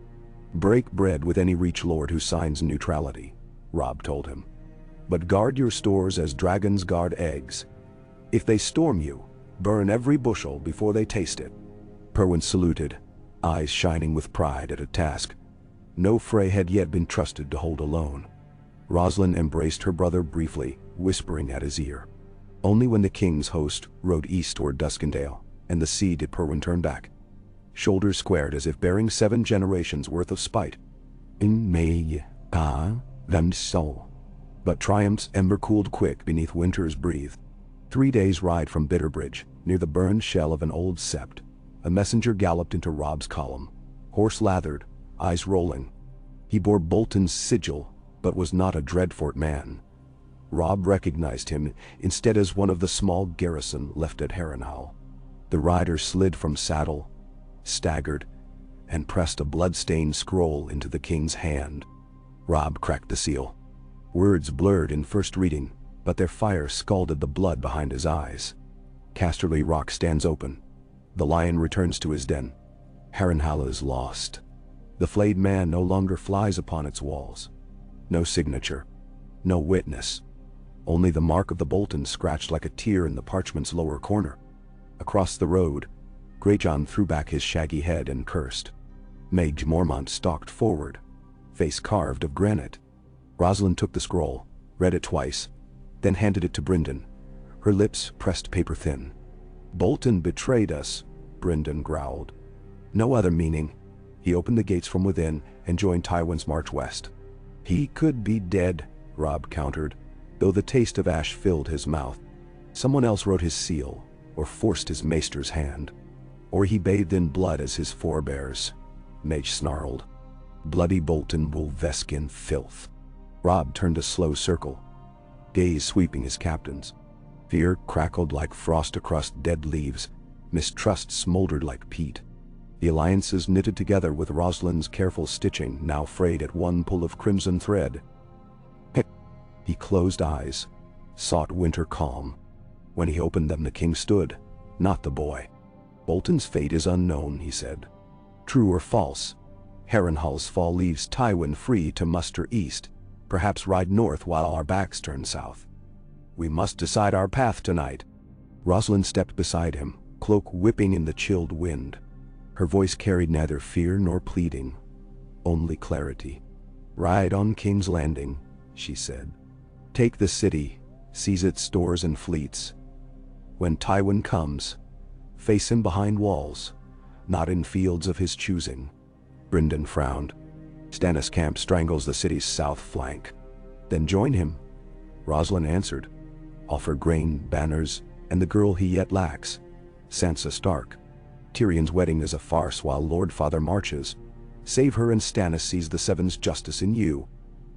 A: Break bread with any Reach lord who signs neutrality, Robb told him. But guard your stores as dragons guard eggs. If they storm you, burn every bushel before they taste it. Perwyn saluted, eyes shining with pride at a task no Frey had yet been trusted to hold alone. Roslyn embraced her brother briefly, whispering at his ear. Only when the king's host rode east toward Duskendale and the sea did Perwyn turn back, shoulders squared as if bearing 7 generations worth of spite. In May, them so. But triumph's ember cooled quick beneath winter's breath. 3 days' ride from Bitterbridge, near the burned shell of an old sept, a messenger galloped into Robb's column, horse lathered, eyes rolling. He bore Bolton's sigil, but was not a Dreadfort man. Robb recognized him instead as one of the small garrison left at Harrenhal. The rider slid from saddle, staggered, and pressed a blood-stained scroll into the king's hand. Robb cracked the seal. Words blurred in first reading, but their fire scalded the blood behind his eyes. Casterly Rock stands open. The lion returns to his den. Harrenhal is lost. The flayed man no longer flies upon its walls. No signature, no witness. Only the mark of the Bolton scratched like a tear in the parchment's lower corner. Across the road, Greyjohn threw back his shaggy head and cursed. Maeg Mormont stalked forward, face carved of granite. Rosalind took the scroll, read it twice, then handed it to Brynden, her lips pressed paper thin. Bolton betrayed us, Brynden growled. No other meaning. He opened the gates from within and joined Tywin's march west. He could be dead, Robb countered, though the taste of ash filled his mouth. Someone else wrote his seal, or forced his maester's hand. Or he bathed in blood as his forebears, Maege snarled. Bloody Bolton will vesk in filth. Robb turned a slow circle, gaze sweeping his captains. Fear crackled like frost across dead leaves, Mistrust smoldered like peat. The alliances knitted together with Roslin's careful stitching now frayed at one pull of crimson thread. He closed eyes, sought winter calm. When he opened them the king stood, not the boy. Bolton's fate is unknown, he said. True or false? Harrenhal's fall leaves Tywin free to muster east, perhaps ride north while our backs turn south. We must decide our path tonight. Roslin stepped beside him, cloak whipping in the chilled wind. Her voice carried neither fear nor pleading, only clarity. Ride on King's Landing, she said. Take the city, seize its stores and fleets. When Tywin comes, face him behind walls, not in fields of his choosing. Brynden frowned. Stannis' camp strangles the city's south flank. Then join him, Roslin answered. Offer grain, banners, and the girl he yet lacks, Sansa Stark. Tyrion's wedding is a farce while Lord Father marches. Save her and Stannis sees the Seven's justice in you.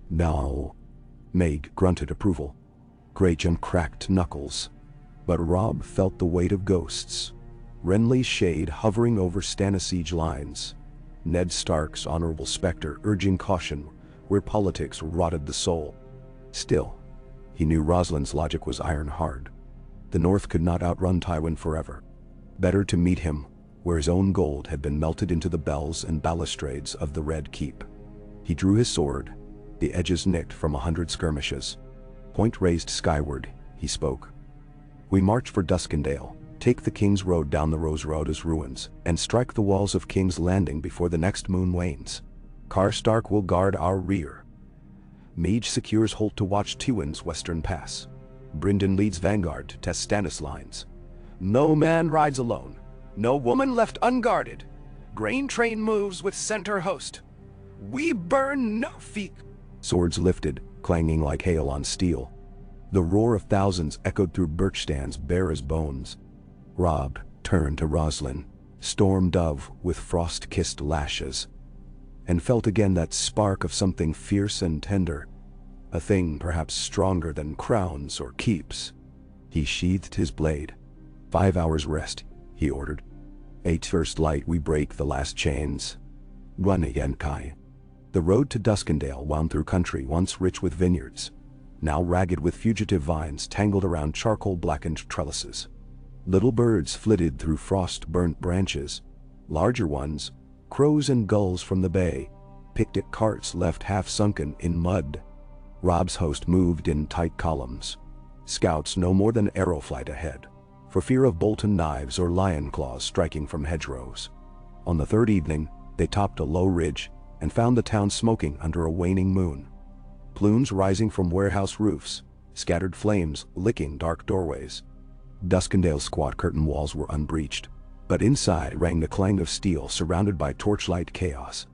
A: No. Maeg grunted approval. Greyjohn cracked knuckles. But Robb felt the weight of ghosts. Renly's shade hovering over Stannis' siege lines. Ned Stark's honorable specter urging caution where politics rotted the soul. Still, he knew Roslin's logic was iron hard. The North could not outrun Tywin forever. Better to meet him where his own gold had been melted into the bells and balustrades of the Red Keep. He drew his sword, the edges nicked from 100 skirmishes. Point raised skyward, he spoke. We march for Duskendale, take the King's Road down the Rose Road's ruins, and strike the walls of King's Landing before the next moon wanes. Karstark will guard our rear. Mage secures Holt to watch Tywin's western pass. Brynden leads vanguard to test Stannis' lines. No man rides alone. No woman left unguarded. Grain train moves with center host. We burn no feet. Swords lifted, clanging like hail on steel. The roar of thousands echoed through birch stands bare as bones. Robb turned to Roslin, storm dove with frost-kissed lashes, and felt again that spark of something fierce and tender, a thing perhaps stronger than crowns or keeps. He sheathed his blade. 5 hours rest, he ordered. 8 first light we break the last chains. Run again, Kai. The road to Duskendale wound through country once rich with vineyards, now ragged with fugitive vines tangled around charcoal-blackened trellises. Little birds flitted through frost-burnt branches. Larger ones, crows and gulls from the bay, picked at carts left half-sunken in mud. Robb's host moved in tight columns. Scouts no more than arrow flight ahead, for fear of Bolton knives or lion claws striking from hedgerows. On the third evening, they topped a low ridge and found the town smoking under a waning moon. Plumes rising from warehouse roofs, scattered flames licking dark doorways. Duskendale's squat curtain walls were unbreached, but inside rang the clang of steel surrounded by torchlight chaos.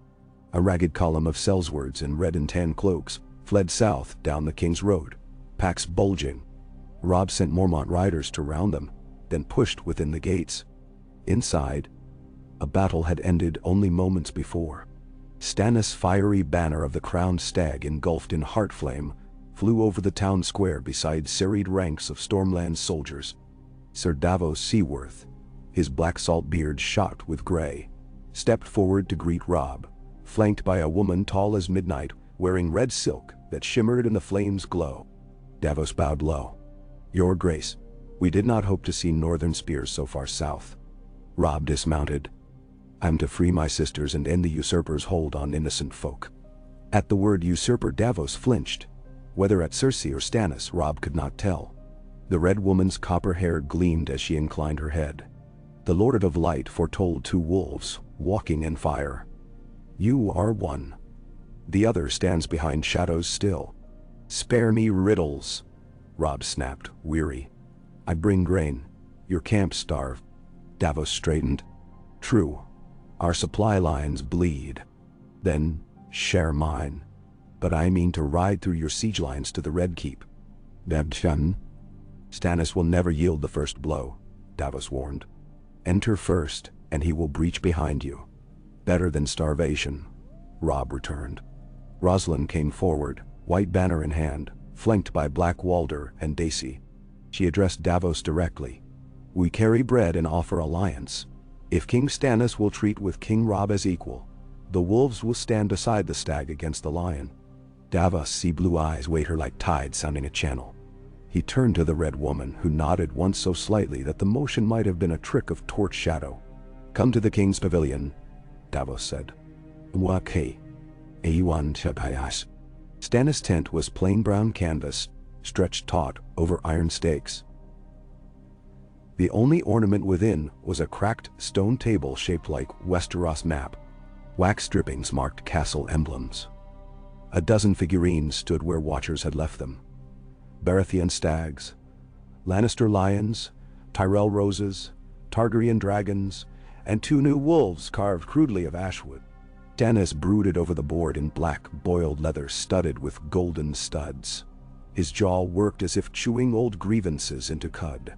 A: A ragged column of sellswards in red and tan cloaks fled south down the King's Road, packs bulging. Robb sent Mormont riders to round them, then pushed within the gates. Inside, a battle had ended only moments before. Stannis' fiery banner of the crowned stag engulfed in heart flame flew over the town square beside serried ranks of Stormland soldiers. Sir Davos Seaworth, his black salt beard shot with gray, stepped forward to greet Robb, flanked by a woman tall as midnight wearing red silk that shimmered in the flames' glow. Davos bowed low. Your Grace, we did not hope to see northern spears so far south. Robb dismounted. I'm to free my sisters and end the usurper's hold on innocent folk. At the word usurper, Davos flinched. Whether at Cersei or Stannis, Robb could not tell. The red woman's copper hair gleamed as she inclined her head. The Lord of Light foretold 2 wolves, walking in fire. You are one. The other stands behind shadows still. Spare me riddles, Robb snapped, weary. I bring grain. Your camps starve. Davos straightened. True. Our supply lines bleed. Then, share mine. But I mean to ride through your siege lines to the Red Keep. Debshan. Stannis will never yield the first blow, Davos warned. Enter first, and he will breach behind you. Better than starvation, Robb returned. Roslin came forward, white banner in hand, flanked by Black Walder and Dacey. She addressed Davos directly. We carry bread and offer alliance. If King Stannis will treat with King Robb as equal, the wolves will stand beside the stag against the lion. Davos' sea blue eyes weighed her like tides sounding a channel. He turned to the red woman, who nodded once so slightly that the motion might have been a trick of torch shadow. "Come to the king's pavilion," Davos said. "Mwake. Awan Chapayas." Stannis' tent was plain brown canvas, stretched taut over iron stakes. The only ornament within was a cracked stone table shaped like Westeros map. Wax drippings marked castle emblems. A dozen figurines stood where watchers had left them. Baratheon stags, Lannister lions, Tyrell roses, Targaryen dragons, and 2 new wolves carved crudely of ashwood. Stannis brooded over the board in black boiled leather studded with golden studs. His jaw worked as if chewing old grievances into cud.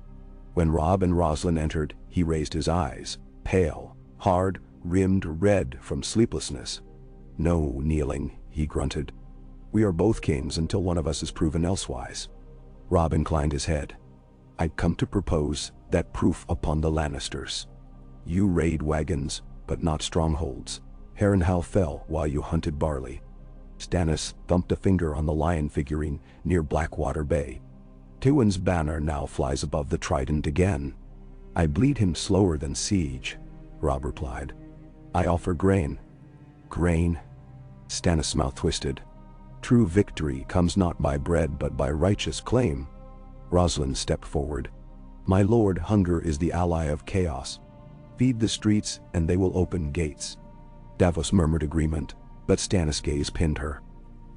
A: When Robb and Roslin entered, he raised his eyes, pale, hard, rimmed red from sleeplessness. "No kneeling," he grunted. "We are both kings until one of us is proven elsewise." Robb inclined his head. "I'd come to propose that proof upon the Lannisters. You raid wagons, but not strongholds. Harrenhal fell while you hunted barley." Stannis thumped a finger on the lion figurine near Blackwater Bay. "Tywin's banner now flies above the trident again." "I bleed him slower than siege," Robb replied. "I offer grain." "Grain?" Stannis' mouth twisted. "True victory comes not by bread but by righteous claim." Roslin stepped forward. "My lord, hunger is the ally of chaos. Feed the streets and they will open gates." Davos murmured agreement, but Stannis' gaze pinned her.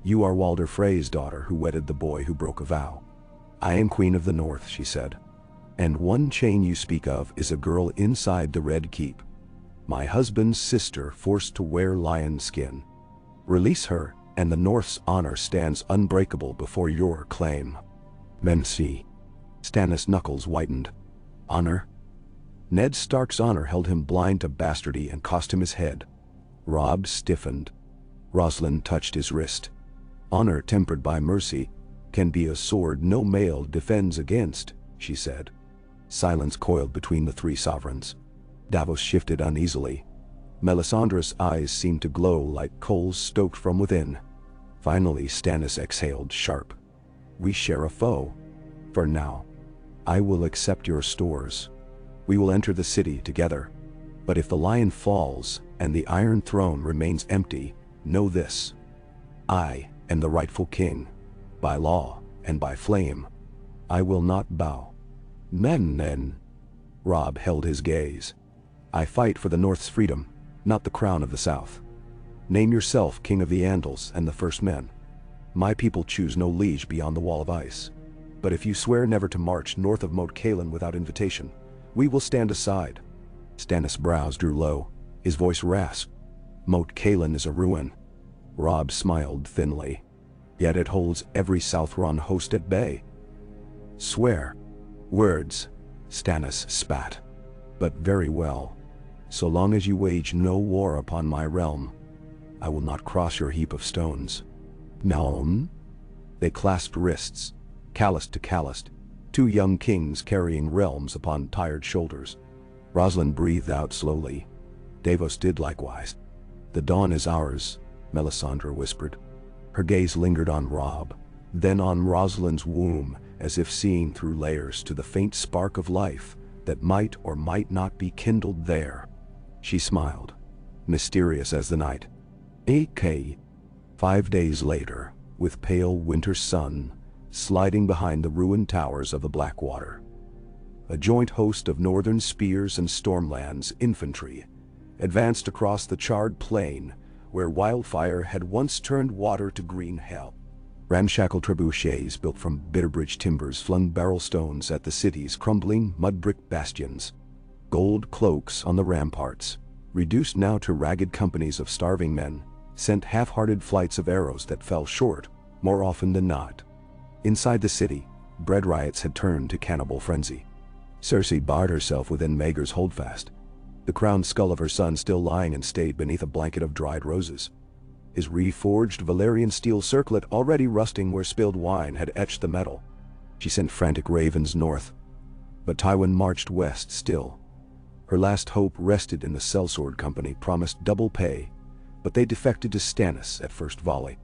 A: "You are Walder Frey's daughter who wedded the boy who broke a vow." "I am Queen of the North," she said. "And one chain you speak of is a girl inside the Red Keep. My husband's sister forced to wear lion skin. Release her, and the North's honor stands unbreakable before your claim." "Mency." Stannis' knuckles whitened. "Honor?" Ned Stark's honor held him blind to bastardy and cost him his head. Robb stiffened. Roslin touched his wrist. "Honor tempered by mercy can be a sword no male defends against," she said. Silence coiled between the 3 sovereigns. Davos shifted uneasily. Melisandre's eyes seemed to glow like coals stoked from within. Finally Stannis exhaled sharp. "We share a foe. For now. I will accept your stores. We will enter the city together. But if the lion falls and the Iron Throne remains empty, know this. I am the rightful king. By law and by flame. I will not bow." "Men." Robb held his gaze. "I fight for the North's freedom, not the crown of the South. Name yourself King of the Andals and the First Men. My people choose no liege beyond the wall of ice. But if you swear never to march north of Moat Cailin without invitation, we will stand aside." Stannis' brows drew low, his voice rasped. "Moat Cailin is a ruin." Robb smiled thinly. "Yet it holds every Southron host at bay." "Swear." "Words," Stannis spat. "But very well. So long as you wage no war upon my realm, I will not cross your heap of stones." "Naum?" They clasped wrists, calloused to calloused, 2 young kings carrying realms upon tired shoulders. Roslin breathed out slowly. Davos did likewise. "The dawn is ours," Melisandre whispered. Her gaze lingered on Robb, then on Roslin's womb, as if seeing through layers to the faint spark of life that might or might not be kindled there. She smiled, mysterious as the night. "AK." 5 days later, with pale winter sun sliding behind the ruined towers of the Blackwater, a joint host of northern spears and Stormland's infantry advanced across the charred plain where wildfire had once turned water to green hell. Ramshackle trebuchets built from Bitterbridge timbers flung barrel stones at the city's crumbling mud-brick bastions. Gold cloaks on the ramparts, reduced now to ragged companies of starving men, sent half-hearted flights of arrows that fell short, more often than not. Inside the city, bread riots had turned to cannibal frenzy. Cersei barred herself within Maegor's holdfast, the crowned skull of her son still lying in state beneath a blanket of dried roses. His reforged Valyrian steel circlet already rusting where spilled wine had etched the metal. She sent frantic ravens north. But Tywin marched west still. Her last hope rested in the sellsword company promised double pay, but they defected to Stannis at first volley.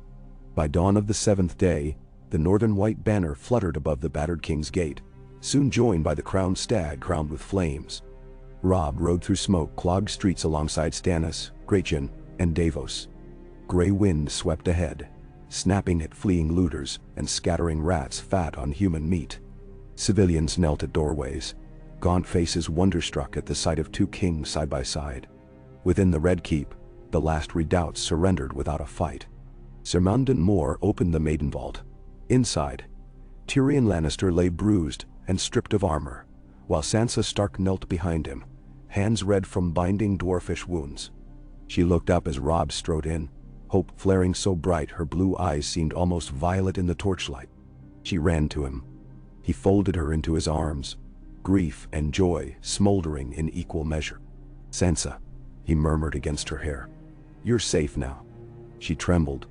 A: By dawn of the 7th day, the northern white banner fluttered above the battered king's gate, soon joined by the crowned stag crowned with flames. Robb rode through smoke-clogged streets alongside Stannis, Grayson, and Davos. Gray wind swept ahead, snapping at fleeing looters and scattering rats fat on human meat. Civilians knelt at doorways, gaunt faces wonderstruck at the sight of two kings side by side. Within the Red Keep, the last redoubts surrendered without a fight. Sir Mountbatten Moore opened the maiden vault. Inside, Tyrion Lannister lay bruised and stripped of armor, while Sansa Stark knelt behind him, hands red from binding dwarfish wounds. She looked up as Robb strode in, hope flaring so bright her blue eyes seemed almost violet in the torchlight. She ran to him. He folded her into his arms, grief and joy smoldering in equal measure. "Sansa," he murmured against her hair. "You're safe now." She trembled.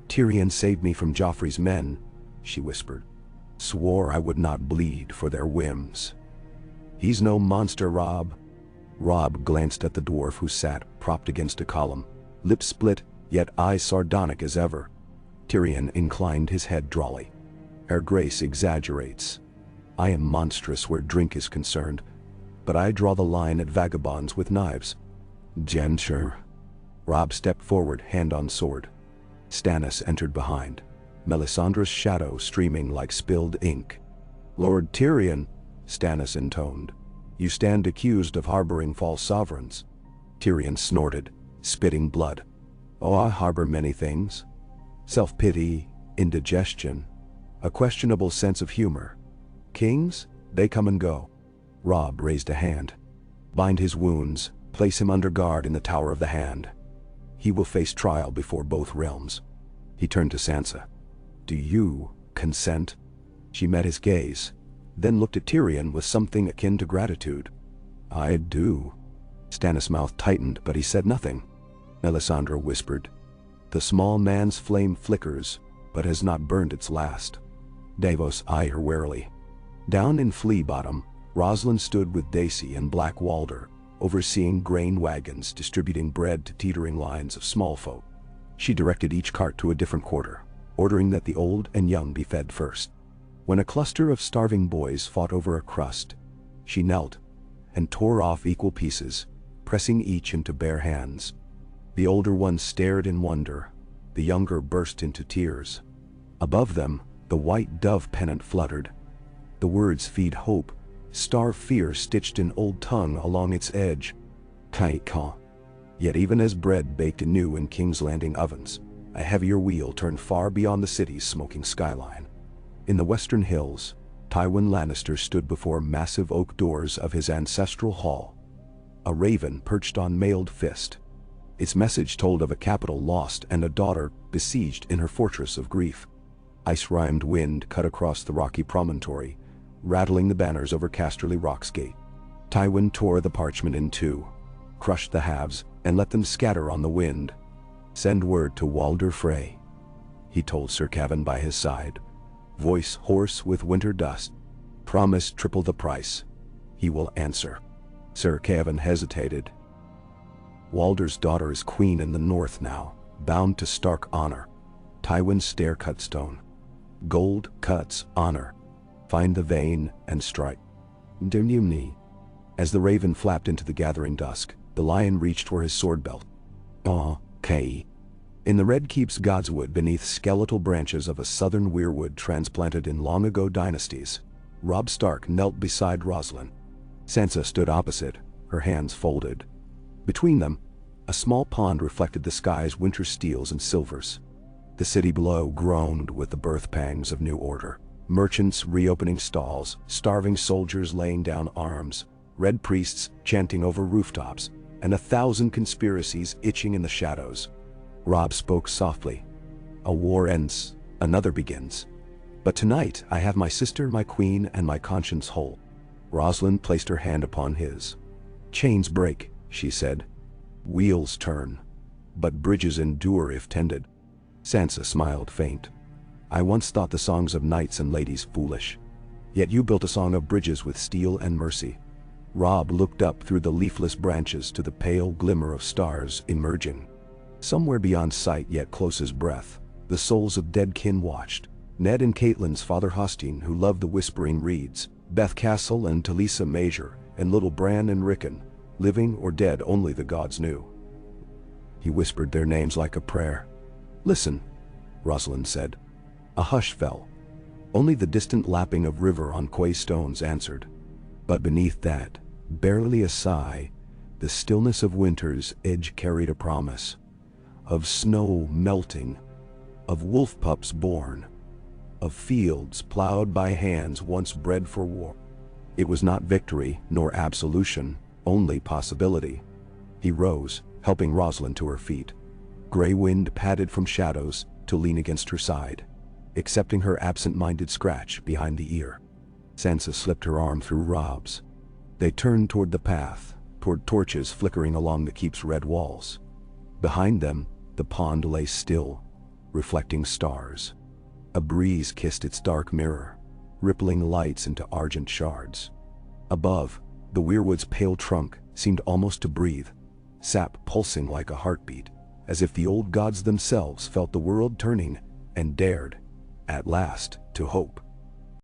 A: "Tyrion saved me from Joffrey's men," she whispered. "Swore I would not bleed for their whims." "He's no monster, Robb." Robb glanced at the dwarf who sat, propped against a column, lips split, yet eyes sardonic as ever. Tyrion inclined his head drolly. "Her Grace exaggerates. I am monstrous where drink is concerned, but I draw the line at vagabonds with knives." "Gensher." Robb stepped forward, hand on sword. Stannis entered behind, Melisandre's shadow streaming like spilled ink. "Lord Tyrion," Stannis intoned, "you stand accused of harboring false sovereigns." Tyrion snorted, spitting blood. "Oh, I harbor many things. Self-pity, indigestion, a questionable sense of humor. Kings, they come and go." Robb raised a hand. "Bind his wounds, place him under guard in the Tower of the Hand. He will face trial before both realms." He turned to Sansa. "Do you consent?" She met his gaze, then looked at Tyrion with something akin to gratitude. "I do." Stannis' mouth tightened, but he said nothing. Melisandre whispered, "The small man's flame flickers, but has not burned its last." Davos eyed her warily. Down in Flea Bottom, Rosalind stood with Dacey and Black Walder, overseeing grain wagons distributing bread to teetering lines of small folk. She directed each cart to a different quarter, ordering that the old and young be fed first. When a cluster of starving boys fought over a crust, she knelt and tore off equal pieces, pressing each into bare hands. The older ones stared in wonder, the younger burst into tears. Above them, the white dove pennant fluttered. The words "Feed Hope," "Starve Fear" stitched in old tongue along its edge. Kai-ka. Yet even as bread baked anew in King's Landing ovens, a heavier wheel turned far beyond the city's smoking skyline. In the western hills, Tywin Lannister stood before massive oak doors of his ancestral hall. A raven perched on mailed fist. Its message told of a capital lost and a daughter besieged in her fortress of grief. Ice-rimed wind cut across the rocky promontory, rattling the banners over Casterly Rock's gate. Tywin tore the parchment in two, crushed the halves, and let them scatter on the wind. "Send word to Walder Frey," he told Sir Cavan by his side, voice hoarse with winter dust. "Promise triple the price. He will answer." Sir Cavan hesitated. "Walder's daughter is queen in the north now, bound to Stark honor." Tywin's stare cut stone. "Gold cuts honor. Find the vein and strike." Dimnumni. As the raven flapped into the gathering dusk, the lion reached for his sword belt. "Okay." In the Red Keep's godswood beneath skeletal branches of a southern weirwood transplanted in long-ago dynasties, Robb Stark knelt beside Rosalind. Sansa stood opposite, her hands folded. Between them, a small pond reflected the sky's winter steels and silvers. The city below groaned with the birth pangs of new order. Merchants reopening stalls, starving soldiers laying down arms, red priests chanting over rooftops, and 1,000 conspiracies itching in the shadows. Robb spoke softly. "A war ends, another begins. But tonight I have my sister, my queen, and my conscience whole." Rosalind placed her hand upon his. "Chains break," she said. "Wheels turn. But bridges endure if tended." Sansa smiled faint. "I once thought the songs of knights and ladies foolish. Yet you built a song of bridges with steel and mercy. Robb looked up through the leafless branches to the pale glimmer of stars emerging. Somewhere beyond sight yet close as breath, the souls of dead kin watched. Ned and Catelyn's father Hostine, who loved the whispering reeds, Beth Castle and Talisa Major, and little Bran and Rickon, living or dead only the gods knew. He whispered their names like a prayer. "Listen," Rosalind said. A hush fell. Only the distant lapping of river on quay stones answered. But beneath that, barely a sigh, the stillness of winter's edge carried a promise. Of snow melting, of wolf pups born, of fields plowed by hands once bred for war. It was not victory nor absolution, only possibility. He rose, helping Rosalind to her feet. Gray wind padded from shadows to lean against her side, accepting her absent-minded scratch behind the ear. Sansa slipped her arm through Robb's. They turned toward the path, toward torches flickering along the keep's red walls. Behind them, the pond lay still, reflecting stars. A breeze kissed its dark mirror, rippling lights into argent shards. Above, the weirwood's pale trunk seemed almost to breathe, sap pulsing like a heartbeat, as if the old gods themselves felt the world turning and dared, at last, to hope.